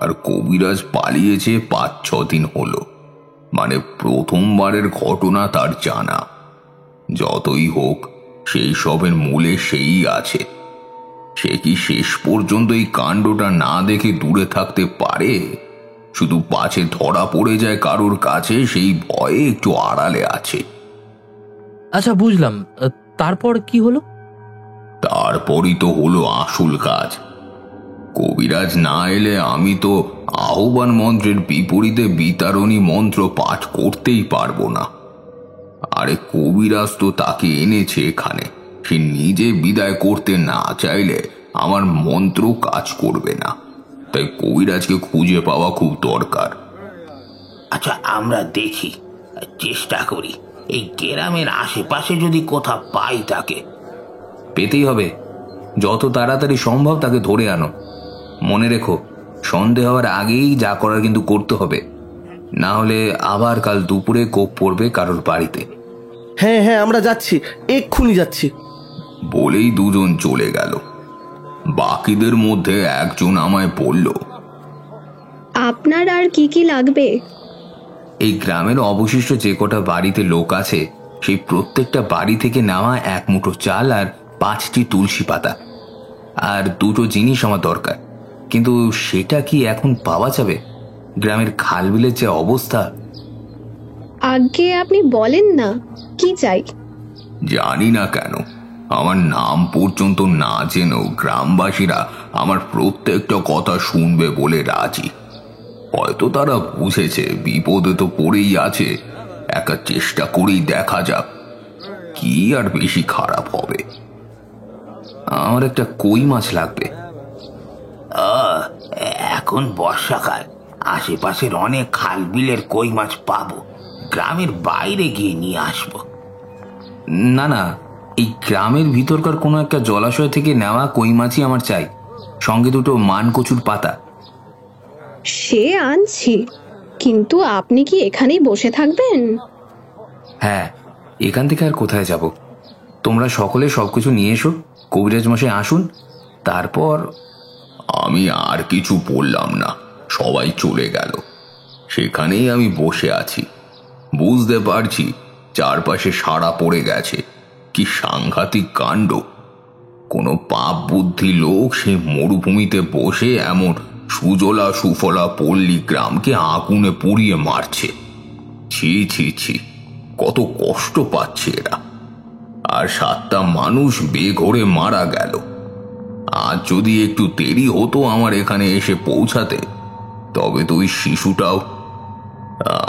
আর কবিরাজ পালিয়েছে 5-6 দিন হলো। মানে প্রথমবারের ঘটনা তার জানা। যতই হোক, সেই সবের মূলে সেই আছে। সে কি শেষ পর্যন্ত এই কাণ্ডটা না দেখে দূরে থাকতে পারে? শুধু পাছে ধরা পড়ে যায় কারোর কাছে, সেই ভয়ে একটু আড়ালে আছে। আচ্ছা, বুঝলাম। তারপর কি হলো? তারপরই তো হলো আসল কাজ। কবিরাজ না এলে আমি তো আহ্বান মন্ত্রের বিপরীতে বিতারণী মন্ত্র পাঠ করতেই পারবো না। আরে কবিরাজ তো তাকে এনেছে এখানে, সে নিজে বিদায় করতে না চাইলে আমার মন্ত্র কাজ করবে না। তাই কবিরাজকে খুঁজে পাওয়া খুব দরকার। আচ্ছা, আমরা দেখি, চেষ্টা করি এই গ্রামের আশেপাশে যদি কোথাও পাই তাকে। পেতেই হবে, যত তাড়াতাড়ি সম্ভব তাকে ধরে আনো। মনে রেখো, সন্ধে হওয়ার আগেই যা করার কিন্তু করতে হবে, না হলে আবার কাল দুপুরে কোপ পড়বে কারোর বাড়িতে। হ্যাঁ হ্যাঁ, আমরা যাচ্ছি, এক্ষুনি যাচ্ছি। বলেই দুজন চলে গেল। বাকিদের মধ্যে একজন আমায় বলল, আপনার আর কি কি লাগবে? এই গ্রামের অবশিষ্ট যে কটা বাড়িতে লোক আছে, সেই প্রত্যেকটা বাড়ি থেকে নেওয়া 1 মুঠো চাল আর 5টি তুলসী পাতা, আর 2টো জিনিস আমার দরকার। কিন্তু সেটা কি এখন পাওয়া যাবে? গ্রামের খালবিলের যে অবস্থা। আগে আপনি বলেন না কি চাই। জানি না কেন, আমার নাম পর্যন্ত না জেনেও গ্রামবাসীরা আমার প্রত্যেকটা কথা শুনবে বলে রাজি। হয়তো তারা বুঝেছে বিপদে তো পড়েই আছে, একটা চেষ্টা করেই দেখা যাক, কি আর বেশি খারাপ হবে। আমার একটা কই মাছ লাগবে। এখন বর্ষাকাল, আশেপাশের অনেক খাল বিলের কই মাছ পাবো। গ্রামের বাইরে গিয়ে নিয়ে আসবো। না না, এই গ্রামের ভিতরকার কোনো একটা জলাশয় থেকে নেওয়া কই মাছই আমার চাই, সঙ্গে 2টো মানকচুর পাতা। সে আনছি, কিন্তু আপনি কি এখানেই বসে থাকবেন? হ্যাঁ, এখান থেকে আর কোথায় যাব? তোমরা সকলে সবকিছু নিয়ে এসো, কবিরাজ মশাই আসুন, তারপর। আমি আর কিছু বললাম না, সবাই চলে গেল। সেখানেই আমি বসে আছি। বুঝতে পারছি চারপাশে সাড়া পড়ে গেছে। কি সাংঘাতিক কাণ্ড! কোনো পাপ বুদ্ধি লোক সে মরুভূমিতে বসে এমন সুজলা সুফলা পল্লী গ্রামকে আগুনে পুড়িয়ে মারছে। ছি ছি ছি, কত কষ্ট পাচ্ছে এরা। আর 7টা মানুষ বেঘরে মারা গেল। আজ যদি একটু দেরি হতো আমার এখানে এসে পৌঁছাতে, তবে তো ওই শিশুটাও।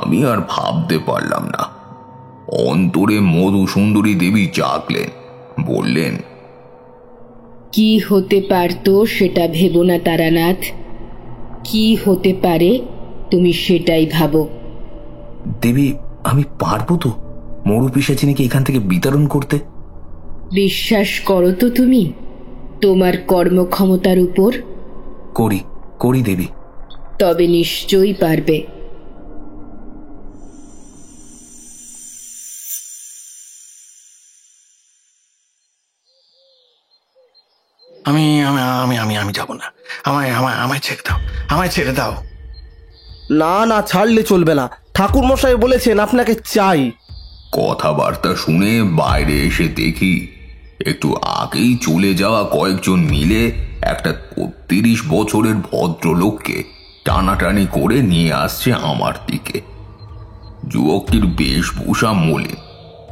আমি আর ভাবতে পারলাম না। অন্তরে মধুসুন্দরী দেবী জাগলেন, বললেন, কি হতে পারতো সেটা ভেবো না তারানাথ, কি হতে পারে তুমি সেটাই ভাবো। দেবী, আমি পারবো তো মরু পিশাচিনীকে এখান থেকে বিতরণ করতে? বিশ্বাস করো তো তুমি তোমার কর্মক্ষমতার উপর? করি দেবী। তবে নিশ্চয়ই পারবে। আমি আমি আমি আমি আমি যাব না, আমায় আমায় আমায় ছেড়ে দাও, আমায় ছেড়ে দাও। না না, ছাড়লে চলবে না, ঠাকুর মশাই বলেছেন আপনাকে চাই। কথাবার্তা শুনে বাইরে এসে দেখি একটু আগেই চলে যাওয়া কয়েকজন মিলে একটা ৩০ বছরের ভদ্রলোককে টানাটানি করে নিয়ে আসছে আমার দিকে। যুবকটির বেশভূষা মলিন,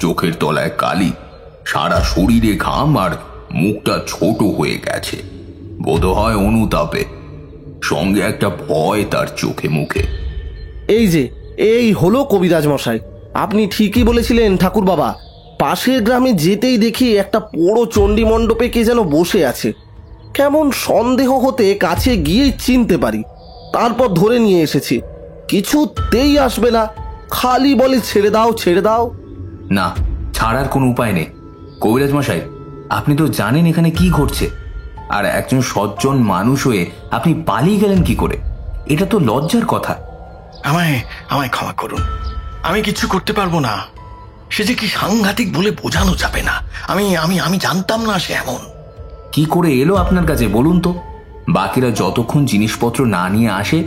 চোখের তলায় কালি, সারা শরীরে ঘাম আর মুখটা ছোট হয়ে গেছে, বোধহয় অনুতাপে, সঙ্গে একটা ভয় তার চোখে মুখে। এই যে, এই হলো কবিরাজ মশাই, আপনি ঠিকই বলেছিলেন ঠাকুর বাবা। পাশের গ্রামে যেতেই দেখি একটা বড় চণ্ডী মণ্ডপে কে যেন বসে আছে। কেমন সন্দেহ হতে কাছে গিয়েই চিনতে পারি, তারপর ধরে নিয়ে এসেছি। কিছুতেই আসবে না, খালি বলে ছেড়ে দাও ছেড়ে দাও। না, ছাড়ার কোনো উপায় নেই। কবিরাজ মশাই, আপনি তো জানেন এখানে কি ঘটছে, আর একজন সজ্জন মানুষ হয়ে আপনি পালিয়ে গেলেন কি করে? এটা তো লজ্জার কথা। আমায় আমায় ক্ষমা করুন, আমি কিছু করতে পারবো না। সে যে কি সাংঘাতিক বলে বোঝানো যাবে না। আমি আমি আমি জানতাম না সে এমন। কি করে এলো আপনার কাছে বলুন তো? বাকিরা যতক্ষণ জিনিসপত্র না নিয়ে আসে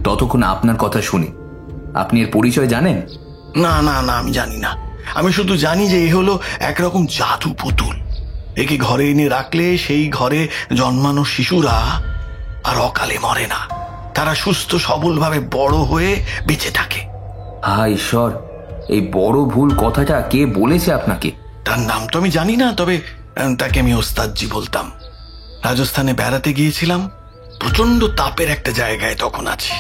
ততক্ষণ আপনার কথা শুনি। আপনি এর পরিচয় জানেন? না না না, আমি জানি না। আমি শুধু জানি যে এ হলো একরকম জাদু পুতুল। একে ঘরে এনে রাখলে সেই ঘরে জন্মানো শিশুরা আর অকালে মরে না, তারা সুস্থ সবলভাবে বড় হয়ে বেঁচে থাকে। হায় ঈশ্বর, এই বড় ভুল কথাটা কে বলেছে আপনাকে? তার নাম তো আমি জানি না, তবে তাকে আমি ওস্তাদজি বলতাম। রাজস্থানে বেড়াতে গিয়েছিলাম, প্রচন্ড তাপের একটা জায়গায় তখন আছি।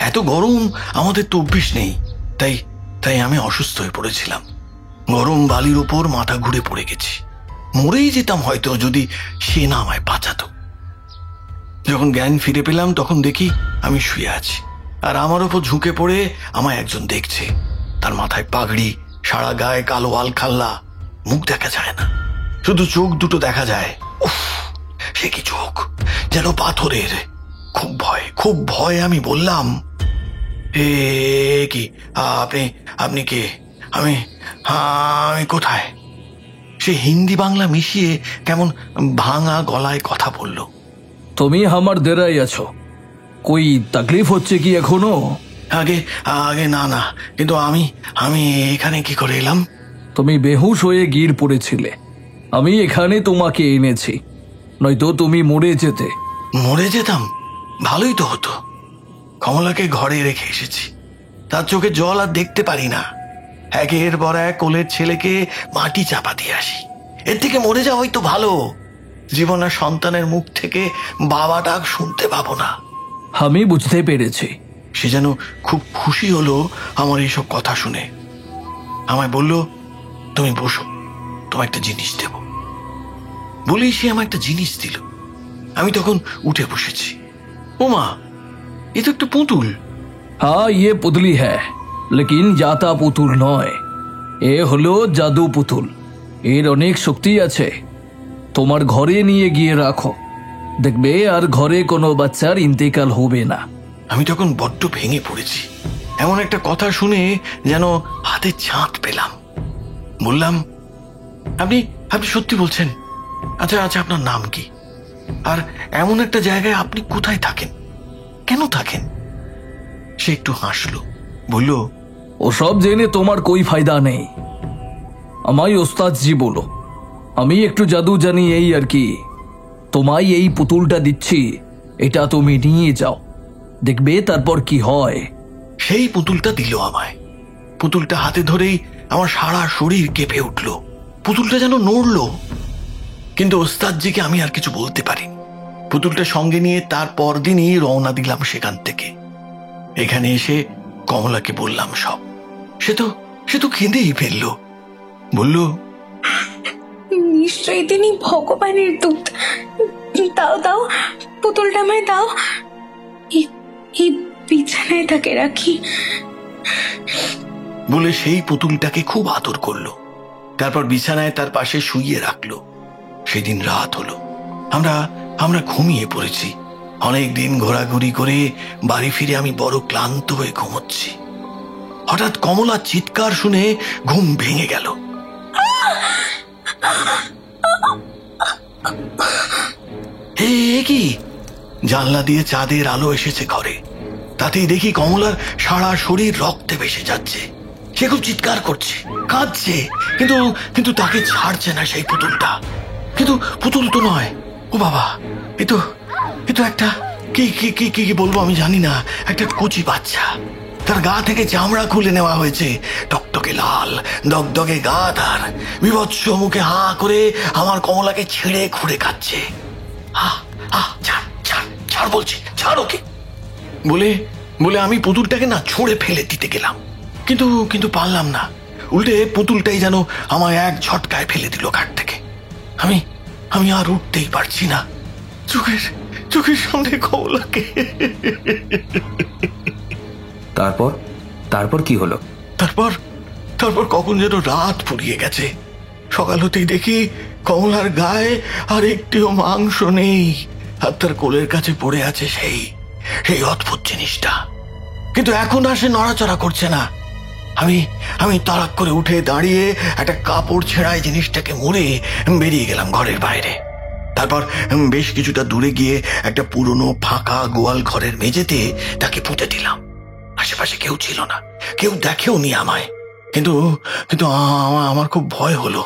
এত গরম আমাদের তো অভ্যেস নেই, তাই তাই আমি অসুস্থ হয়ে পড়েছিলাম। গরম বালির উপর মাথা ঘুরে পড়ে গেছি, মরেই যেতাম হয়তো যদি সে না আমায় বাঁচাতো। যখন জ্ঞান ফিরে পেলাম তখন দেখি আমি শুয়ে আছি, আর আমার ওপর ঝুঁকে পড়ে আমায় একজন দেখছে। তার মাথায় পাগড়ি, সারা গায়ে কালো আলখাল্লা, মুখ দেখা যায় না, শুধু চোখ দুটো দেখা যায়। উফ, সে কি চোখ, যেন পাথরের। খুব ভয়, খুব ভয়। আমি বললাম, এ কি আপনি আপনি কে? আমি আমি কোথায়? সে হিন্দি বাংলা মিশিয়ে কেমন ভাঙা গলায় কথা বলল। তুমি আমার দেরাই আছো, কই তকলিফ হচ্ছে কি এখনো? আগে আগে না না, কিন্তু আমি আমি এখানে কি করে এলাম? তুমি বেহুশ হয়ে গির পড়েছিলে, আমি এখানে তোমাকে এনেছি, নয়তো তুমি মরে যেতে। মরে যেতাম? ভালোই তো হতো। কমলাকে ঘরে রেখে এসেছি, তার চোখে জল আর দেখতে পারি না। একের পর এক কোলের ছেলেকে মাটি চাপা দিয়ে আসি। এর থেকে মরে যাওয়া হয়তো ভালো। জীবন আর সন্তানের মুখ থেকে বাবা ডাক শুনতে পাবো না। আমি বুঝতে পেরেছি। সে যেন খুব খুশি হলো আমার এইসব কথা শুনে। আমায় বলল, তুমি বসো, তোমার একটা জিনিস দেব। বলেই সে আমার একটা জিনিস দিল। আমি তখন উঠে বসেছি। ওমা, এ তো একটা পুতুল। হ্যাঁ, ইয়ে পুতলি হ্যাঁ, লেকিন জাতা পুতুল নয়, এ হলো জাদু পুতুল। এর অনেক শক্তি আছে। তোমার ঘরে নিয়ে গিয়ে রাখো, দেখবে আর ঘরে কোনো বাচ্চার ইন্তেকাল হবে না। আমি তখন বড্ড ভেঙে পড়েছি। এমন একটা কথা শুনে যেন হাতে ছাঁট পেলাম। বললাম, আপনি আপনি সত্যি বলছেন? আচ্ছা আচ্ছা, আপনার নাম কি? আর এমন একটা জায়গায় আপনি কোথায় থাকেন, কেন থাকেন? সে একটু হাসলো, বলল, ওসব জেনে তোমার কোই ফায়দা নেই। আমায় ওস্তাদজি বলো, আমি একটু জাদু জানি এই আর কি। তোমায় এই পুতুলটা দিচ্ছি, এটা তুমি নিয়ে যাও, দেখবে তারপর কি হয়। সেই পুতুলটা দিল আমায়। পুতুলটা হাতে ধরেই আমার সারা শরীর কেঁপে উঠল। পুতুলটা যেন নড়ল, কিন্তু ওস্তাদজিকে আমি আর কিছু বলতে পারিনি। পুতুলটা সঙ্গে নিয়ে তার পরদিনই রওনা দিলাম সেখান থেকে। এখানে এসে কমলাকে বললাম সব। সে তো কেঁদেই ফেলল। বলল, নিশ্চয়ই তিনি ভগবানের দূত। দাও দাও, পুতুলটা আমায় দাও, এই বিছানায় তাকে রাখি। বলে সেই পুতুলটাকে খুব আদর করলো, তারপর বিছানায় তার পাশে শুইয়ে রাখলো। সেদিন রাত হলো, আমরা ঘুমিয়ে পড়েছি। অনেক দিন ঘোরাঘুরি করে বাড়ি ফিরে আমি বড় ক্লান্ত হয়ে ঘুমোচ্ছি। হঠাৎ কমলা চিৎকার শুনে ঘুম ভেঙে গেল। কি জানলা দিয়ে চাঁদের আলো এসেছে ঘরে, তাতেই দেখি কমলার সারা শরীর রক্তে ভেসে যাচ্ছে। সে খুব চিৎকার করছে, কাঁদছে, কিন্তু কিন্তু তাকে ছাড়ছে না সেই পুতুলটা। কিন্তু পুতুল তো নয়, ও বাবা, এ তো একটা কি কি কি কি কি বলবো আমি জানি না, একটা কচি বাচ্চা। তার গা থেকে চামড়া খুলে নেওয়া হয়েছে, টকটকে লাল, দগদগে গা তার, বিভৎস মুখে হা করে আমার কমলাকে ছেড়ে খুঁড়ে খাচ্ছে। ছাড় ছাড় ছাড় বলছি, ছাড় ওকে বলে বলে আমি পুতুলটাকে না ছুঁড়ে ফেলে দিতে গেলাম, কিন্তু কিন্তু পারলাম না। উল্টে পুতুলটাই যেন আমায় এক ঝটকায় ফেলে দিল ঘাট থেকে। আমি আমি আর উঠতেই পারছি না, চোখের সামনে কমলাকে। তারপর তারপর কি হলো? তারপর কখন যেন রাত ফুরিয়ে গেছে। সকাল হতেই দেখি কমলার গায়ে আর একটিও মাংস নেই, আর তার কোলের কাছে পড়ে আছে সেই অদ্ভুত জিনিসটা। কিন্তু এখন আর সে নড়াচড়া করছে না। আমি তাড়াক করে উঠে দাঁড়িয়ে একটা কাপড় ছেঁড়ায় জিনিসটাকে মুড়ে বেরিয়ে গেলাম ঘরের বাইরে। তারপর বেশ কিছুটা দূরে গিয়ে একটা পুরনো ফাঁকা গোয়াল ঘরের মেঝেতে তাকে পুঁতে দিলাম। আশেপাশে কেউ ছিল না, কেউ দেখেও নি আমায়, কিন্তু কিন্তু আমার খুব ভয় হলো।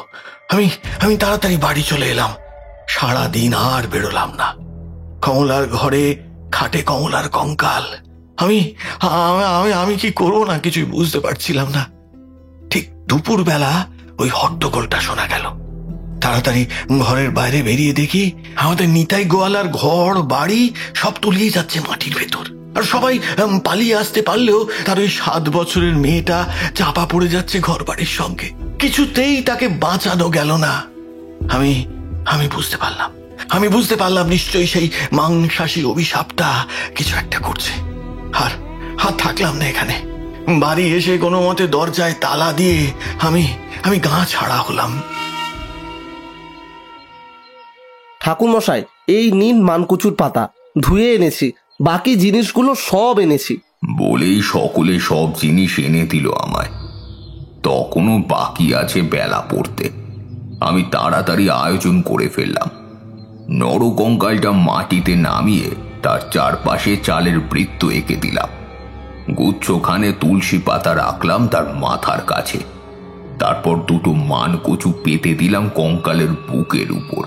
আমি তাড়াতাড়ি বাড়ি চলে এলাম। সারাদিন আর বেরোলাম না। কমলার ঘরে খাটে কমলার কঙ্কাল। আমি আমি আমি কি করবো না কিছুই বুঝতে পারছিলাম না। ঠিক দুপুর বেলা ওই হট্টগোলটা শোনা গেল। তাড়াতাড়ি ঘরের বাইরে বেরিয়ে দেখি আমাদের নিতাই গোয়ালার ঘর বাড়ি সব তলিয়ে যাচ্ছে মাটির ভেতর, আর সবাই পালিয়ে আসতে পারলেও তার ওই 7 বছরের মেয়েটা চাপা পড়ে যাচ্ছে ঘর বাড়ির সঙ্গে। কিছুতেই তাকে বাঁচানো গেল না। আমি বুঝতে পারলাম নিশ্চয়ই সেই মাংসাশী অভিশাপটা কিছু একটা করছে। আর থাকলাম না এখানে। বাড়ি এসে কোনো মতে দরজায় তালা দিয়ে আমি গা ছাড়া হলাম। ঠাকুরমশাই, এই নিন মানকচুর পাতা, ধুয়ে এনেছি, বাকি জিনিসগুলো সব এনেছি। বলেই সকলে সব জিনিস এনে দিল আমায়। তখনও বাকি আছে বেলা পড়তে। আমি তাড়াতাড়ি আয়োজন করে ফেললাম। নরকঙ্কালটা মাটিতে নামিয়ে তার চারপাশে চালের বৃত্ত এঁকে দিলাম। গুচ্ছখানে তুলসী পাতা রাখলাম তার মাথার কাছে। তারপর দুটো মানকচু পেতে দিলাম কঙ্কালের বুকের উপর।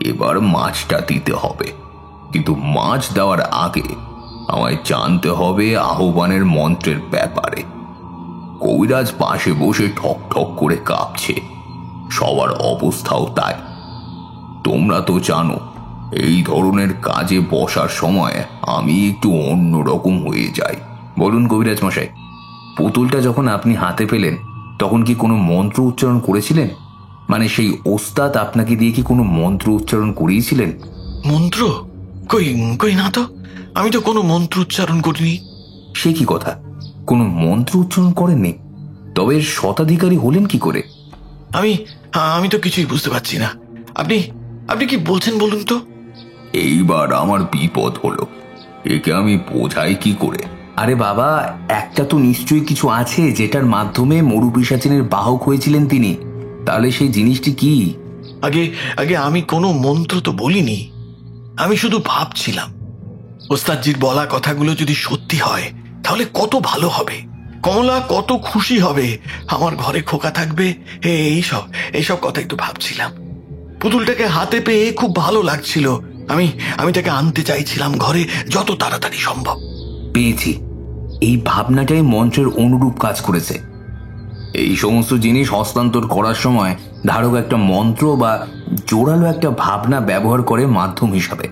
এবার মাছটা দিতে হবে, কিন্তু মাছ দেওয়ার আগে আমায় জানতে হবে আহ্বানের মন্ত্রের ব্যাপারে। কবিরাজ পাশে বসে ঠক ঠক করে কাঁপছে, সবার অবস্থাও তাই। তোমরা তো জানো এই ধরনের কাজে বসার সময় আমি একটু অন্যরকম হয়ে যাই। বলুন কবিরাজ মশাই, পুতুলটা যখন আপনি হাতে পেলেন তখন কি কোনো মন্ত্র উচ্চারণ করেছিলেন? মানে সেই ওস্তাদ আপনাকে দিয়ে কি কোনো মন্ত্র উচ্চারণ করিয়েছিলেন? মন্ত্র? কই না তো, আমি তো কোনো মন্ত্র উচ্চারণ করিনি। সে কি কথা, কোনো মন্ত্র উচ্চারণ করেননি? তবে এর শতাধিকারী হলেন কি করে? আমি তো কিছুই বুঝতে পারছি না। আপনি কি বলছেন বলুন তো? এইবার আমার বিপদ হলো, একে আমি বোঝাই কি করে? আরে বাবা, একটা তো নিশ্চয়ই কিছু আছে যেটার মাধ্যমে মরু পিশাচিনের বাহক হয়েছিলেন তিনি। তাহলে সেই জিনিসটি কি? আগে আমি কোনো মন্ত্র তো বলিনি। আমি শুধু ভাবছিলাম ওস্তাদজির বলা কথাগুলো যদি সত্যি হয় তাহলে কত ভালো হবে। কমলা কত খুশি হবে, আমার ঘরে খোকা থাকবে, এইসব কথাই তো ভাবছিলাম। পুতুলটাকে হাতে পেয়ে খুব ভালো লাগছিল। আমি তাকে আনতে চাইছিলাম ঘরে যত তাড়াতাড়ি সম্ভব। পেয়েছি, এই ভাবনাটাই মন্ত্রের অনুরূপ কাজ করেছে। এই সমস্ত জিনিস হস্তান্তর করার সময় ধারক একটা মন্ত্র বা জোরালো একটা ভাবনা ব্যবহার করে মাধ্যম হিসাবে,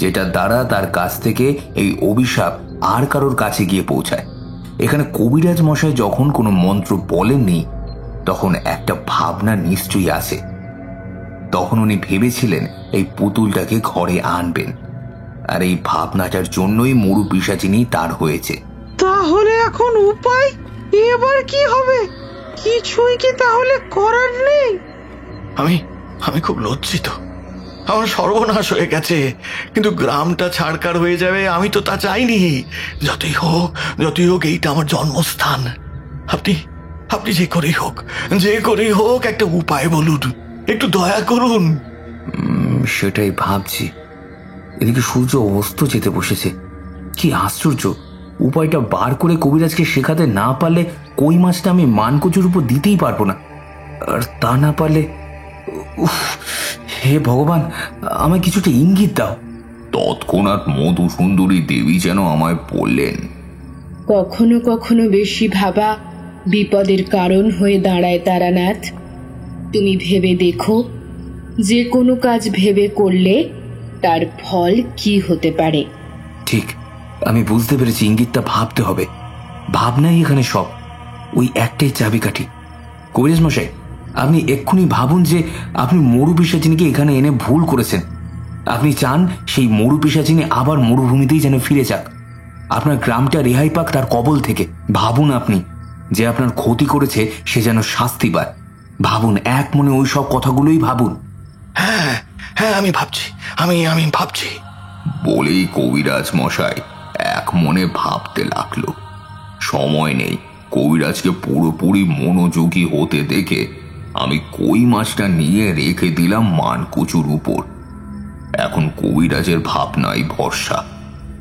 যেটা দ্বারা তার কাছ থেকে এই অভিশাপ আর কারোর কাছে গিয়ে পৌঁছায়। এখানে কবিরাজ মশাই যখন কোনো মন্ত্র বলেননি তখন একটা ভাবনা নিশ্চয়ই আছে। তখন উনি ভেবেছিলেন এই পুতুলটাকে ঘরে আনবেন, আর এই ভাবনাটার জন্যই মরু পিশাচিনী তার হয়েছে। তাহলে এখন উপায়? এবার কি হবে? কিছুই কি তাহলে করার নেই? আমি খুব লজ্জিত। আমার সর্বনাশ হয়ে গেছে, কিন্তু গ্রামটা ছাড়কার হয়ে যাবে আমি তো তা চাইনি। যতই হোক এইটা আমার জন্মস্থান। আপনি যে করেই হোক একটা উপায় বলুন, একটু দয়া করুন। সেটাই ভাবছি, এদিকে সূর্য অস্ত যেতে বসেছে। কি আশ্চর্য, উপায়টা বার করে কবিরাজকে শেখাতে না পারলে কই মাছটা আমি মানকচুর উপর দিতেই পারবো না। আর তা না পারলে, উফ, হে ভগবান, আমায় কিছুটা ইঙ্গিত দাও। তৎক্ষণাৎ মধুসুন্দরী দেবী যেন আমায় বললেন, কখনো কখনো বেশি ভাবা বিপদের কারণ হয়ে দাঁড়ায় তারানাথ। তুমি ভেবে দেখো, যে কোনো কাজ ভেবে করলে তার ফল কি হতে পারে। ঠিক, আমি বুঝতে পেরেছি, ইঙ্গিতটা ভাবতে হবে। ভাবনাই এখানে সব। ওই একটাই চাবিকাঠি। কবিরাজ মশাই, আপনি এক্ষুনি ভাবুন যে আপনি মরু পিশাচিনীকে এখানে এনে ভুল করেছেন। আপনি চান সেই মরু পিশাচিনী আবার মরুভূমিতেই যেন ফিরে যাক, আপনার গ্রামটা রেহাই পাক তার কবল থেকে। ভাবুন আপনি, যে আপনার ক্ষতি করেছে সে যেন শাস্তি পায়। ভাবুন, এক মনে ওই সব কথাগুলোই ভাবুন। হ্যাঁ হ্যাঁ, আমি ভাবছি, আমি ভাবছি। বলেই কবিরাজ মশাই এক মনে ভাবতে লাগলো। সময় নেই, কবিরাজকে পুরোপুরি মনোযোগী হতে দেখে আমি কই মাছটা নিয়ে রেখে দিলাম মানকচুর উপর। এখন কবিরাজের ভাবনাই ভরসা।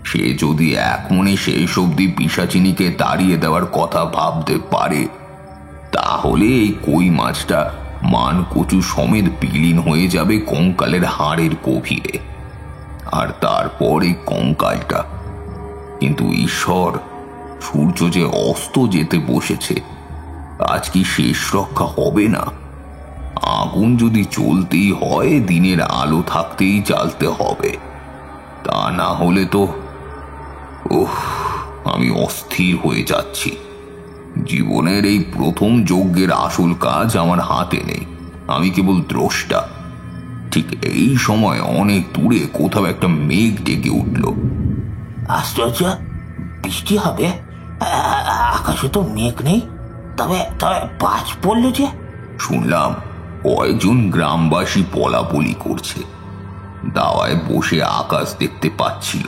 সে যদি এক মনে সেই সবদি পিশাচিনীকে তাড়িয়ে দেওয়ার কথা ভাবতে পারে, তাহলে এই কই মাছটা মানকচু সমেত বিলীন হয়ে যাবে কঙ্কালের হাড়ের গভীরে। আর তারপর এই কঙ্কালটা। কিন্তু ঈশ্বর, সূর্য যে অস্ত যেতে বসেছে, আজ কি শেষ রক্ষা হবে না? আগুন যদি জ্বলতেই হয়, দিনের আলো থাকতেই জ্বালতে হবে। তা না হলে তো আমি অস্থির হয়ে যাচ্ছি। জীবনের এই প্রথম যজ্ঞের আসল কাজ আমার হাতে নেই, আমি কেবল দ্রষ্টা। ঠিক এই সময় অনেক দূরে কোথাও একটা মেঘ ডেকে উঠল। আশ্চর্য, বৃষ্টি হবে? আকাশে তো মেঘ নেই, তবে বাজ পড়ল যে। শুনলাম কয়েকজন গ্রামবাসী পলাপলি করছে, দাওয়ায় বসে আকাশ দেখতে পাচ্ছিল।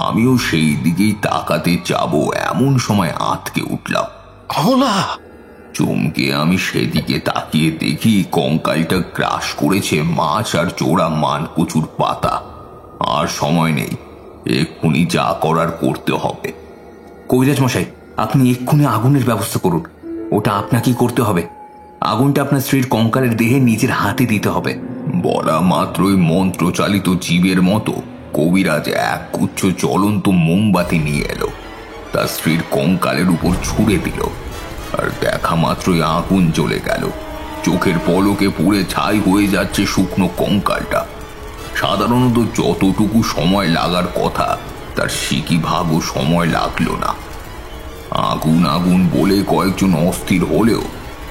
আমিও সেই দিকেই তাকাতে যাব, এমন সময় আঁতকে উঠলাম। কমলা! চমকে আমি সেদিকে তাকিয়ে দেখি কঙ্কালটা গ্রাস করেছে মাছ আর জোড়া মানকচুর পাতা। আর সময় নেই, এক্ষুনি যা করার করতে হবে। কবিরাজ মশাই, আপনি এক্ষুনি আগুনের ব্যবস্থা করুন। ওটা আপনাকেই করতে হবে। আগুনটা আপনার স্ত্রীর কঙ্কালের দেহে নিজের হাতে দিতে হবে। বলা মাত্রই মন্ত্রচালিত জীবের মতো কবিরাজ এক গুচ্ছ জ্বলন্ত মোমবাতি নিয়ে এলো, তার স্ত্রীর কঙ্কালের উপর ছুঁড়ে দিল। আর দেখা মাত্রই আগুন জ্বলে গেল। চোখের পলকে পুড়ে ছাই হয়ে যাচ্ছে শুকনো কঙ্কালটা। সাধারণত যতটুকু সময় লাগার কথা, তার সিকি ভাগও সময় লাগলো না। আগুন আগুন বলে কয়েকজন অস্থির হলেও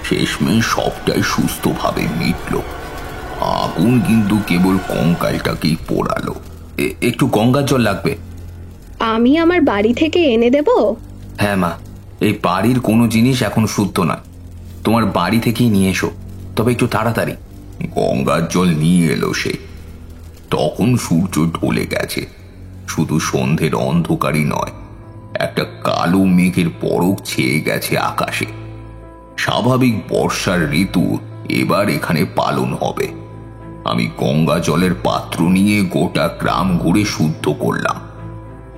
শেষমেশ সবটাই সুস্থভাবে মিটল। আগুন কিন্তু কেবল কঙ্কালটাকেই পোড়ালো। একটু গঙ্গার জল লাগবে। আমি আমার বাড়ি থেকে এনে দেব? হ্যাঁ মা, এই বাড়ির কোনো জিনিস এখন শুদ্ধ নয়, তোমার বাড়ি থেকেই নিয়ে এসো, তবে একটু তাড়াতাড়ি। গঙ্গার জল নিয়ে এলো সে। তখন সূর্য ঢলে গেছে। শুধু সন্ধ্যের অন্ধকারই নয়, একটা কালো মেঘের পরক ছেয়ে গেছে আকাশে। স্বাভাবিক বর্ষার ঋতু এবার এখানে পালন হবে। আমি গঙ্গা জলের পাত্র নিয়ে গোটা গ্রাম ঘুরে শুদ্ধ করলাম।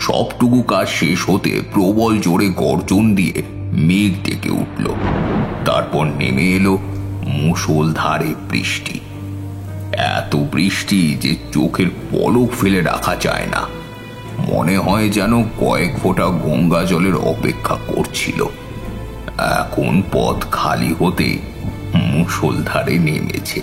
সবটুকু কাজ শেষ হতে প্রবল জোরে গর্জন দিয়ে মেঘ ডেকে উঠল। তারপর নেমে এলো মুষলধারে বৃষ্টি। এত বৃষ্টি যে চোখের পলক ফেলে রাখা যায় না। মনে হয় যেন কয়েক ফোঁটা গঙ্গা জলের অপেক্ষা করছিল। এখন পথ খালি হতে মুষলধারে নেমেছে।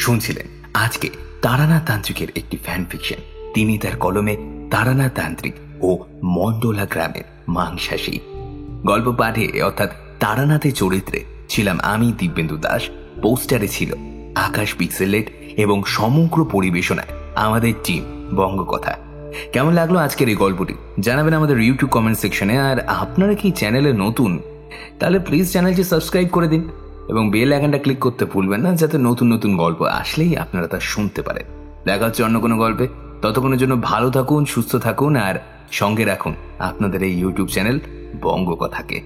শুনছিলেন আজকে তারানাথ তান্ত্রিকের একটি ফ্যান ফিকশন। তিনি তার কলমে তারানাথ তান্ত্রিক ও মন্ডলা গ্রামের মাংসাশী। গল্প পাঠে অর্থাৎ তারানাথের চরিত্রে ছিলাম আমি দিব্যেন্দু দাস। পোস্টারে ছিল আকাশ পিক্সেলেট এবং সমগ্র পরিবেশনায় আমাদের টিম বঙ্গকথা। কেমন লাগলো আজকের এই গল্পটি জানাবেন আমাদের ইউটিউব কমেন্ট সেকশনে। আর আপনারা কি চ্যানেলে নতুন, তাহলে প্লিজ চ্যানেলটি সাবস্ক্রাইব করে দিন এবং বেল আইকনটা ক্লিক করতে ভুলবেন না, যাতে নতুন নতুন গল্প আসলেই আপনারা তা শুনতে পারেন। দেখা হচ্ছে অন্য কোনো গল্পে। ততক্ষণের জন্য ভালো থাকুন, সুস্থ থাকুন আর সঙ্গে রাখুন আপনাদের এই ইউটিউব চ্যানেল বঙ্গকথাকে।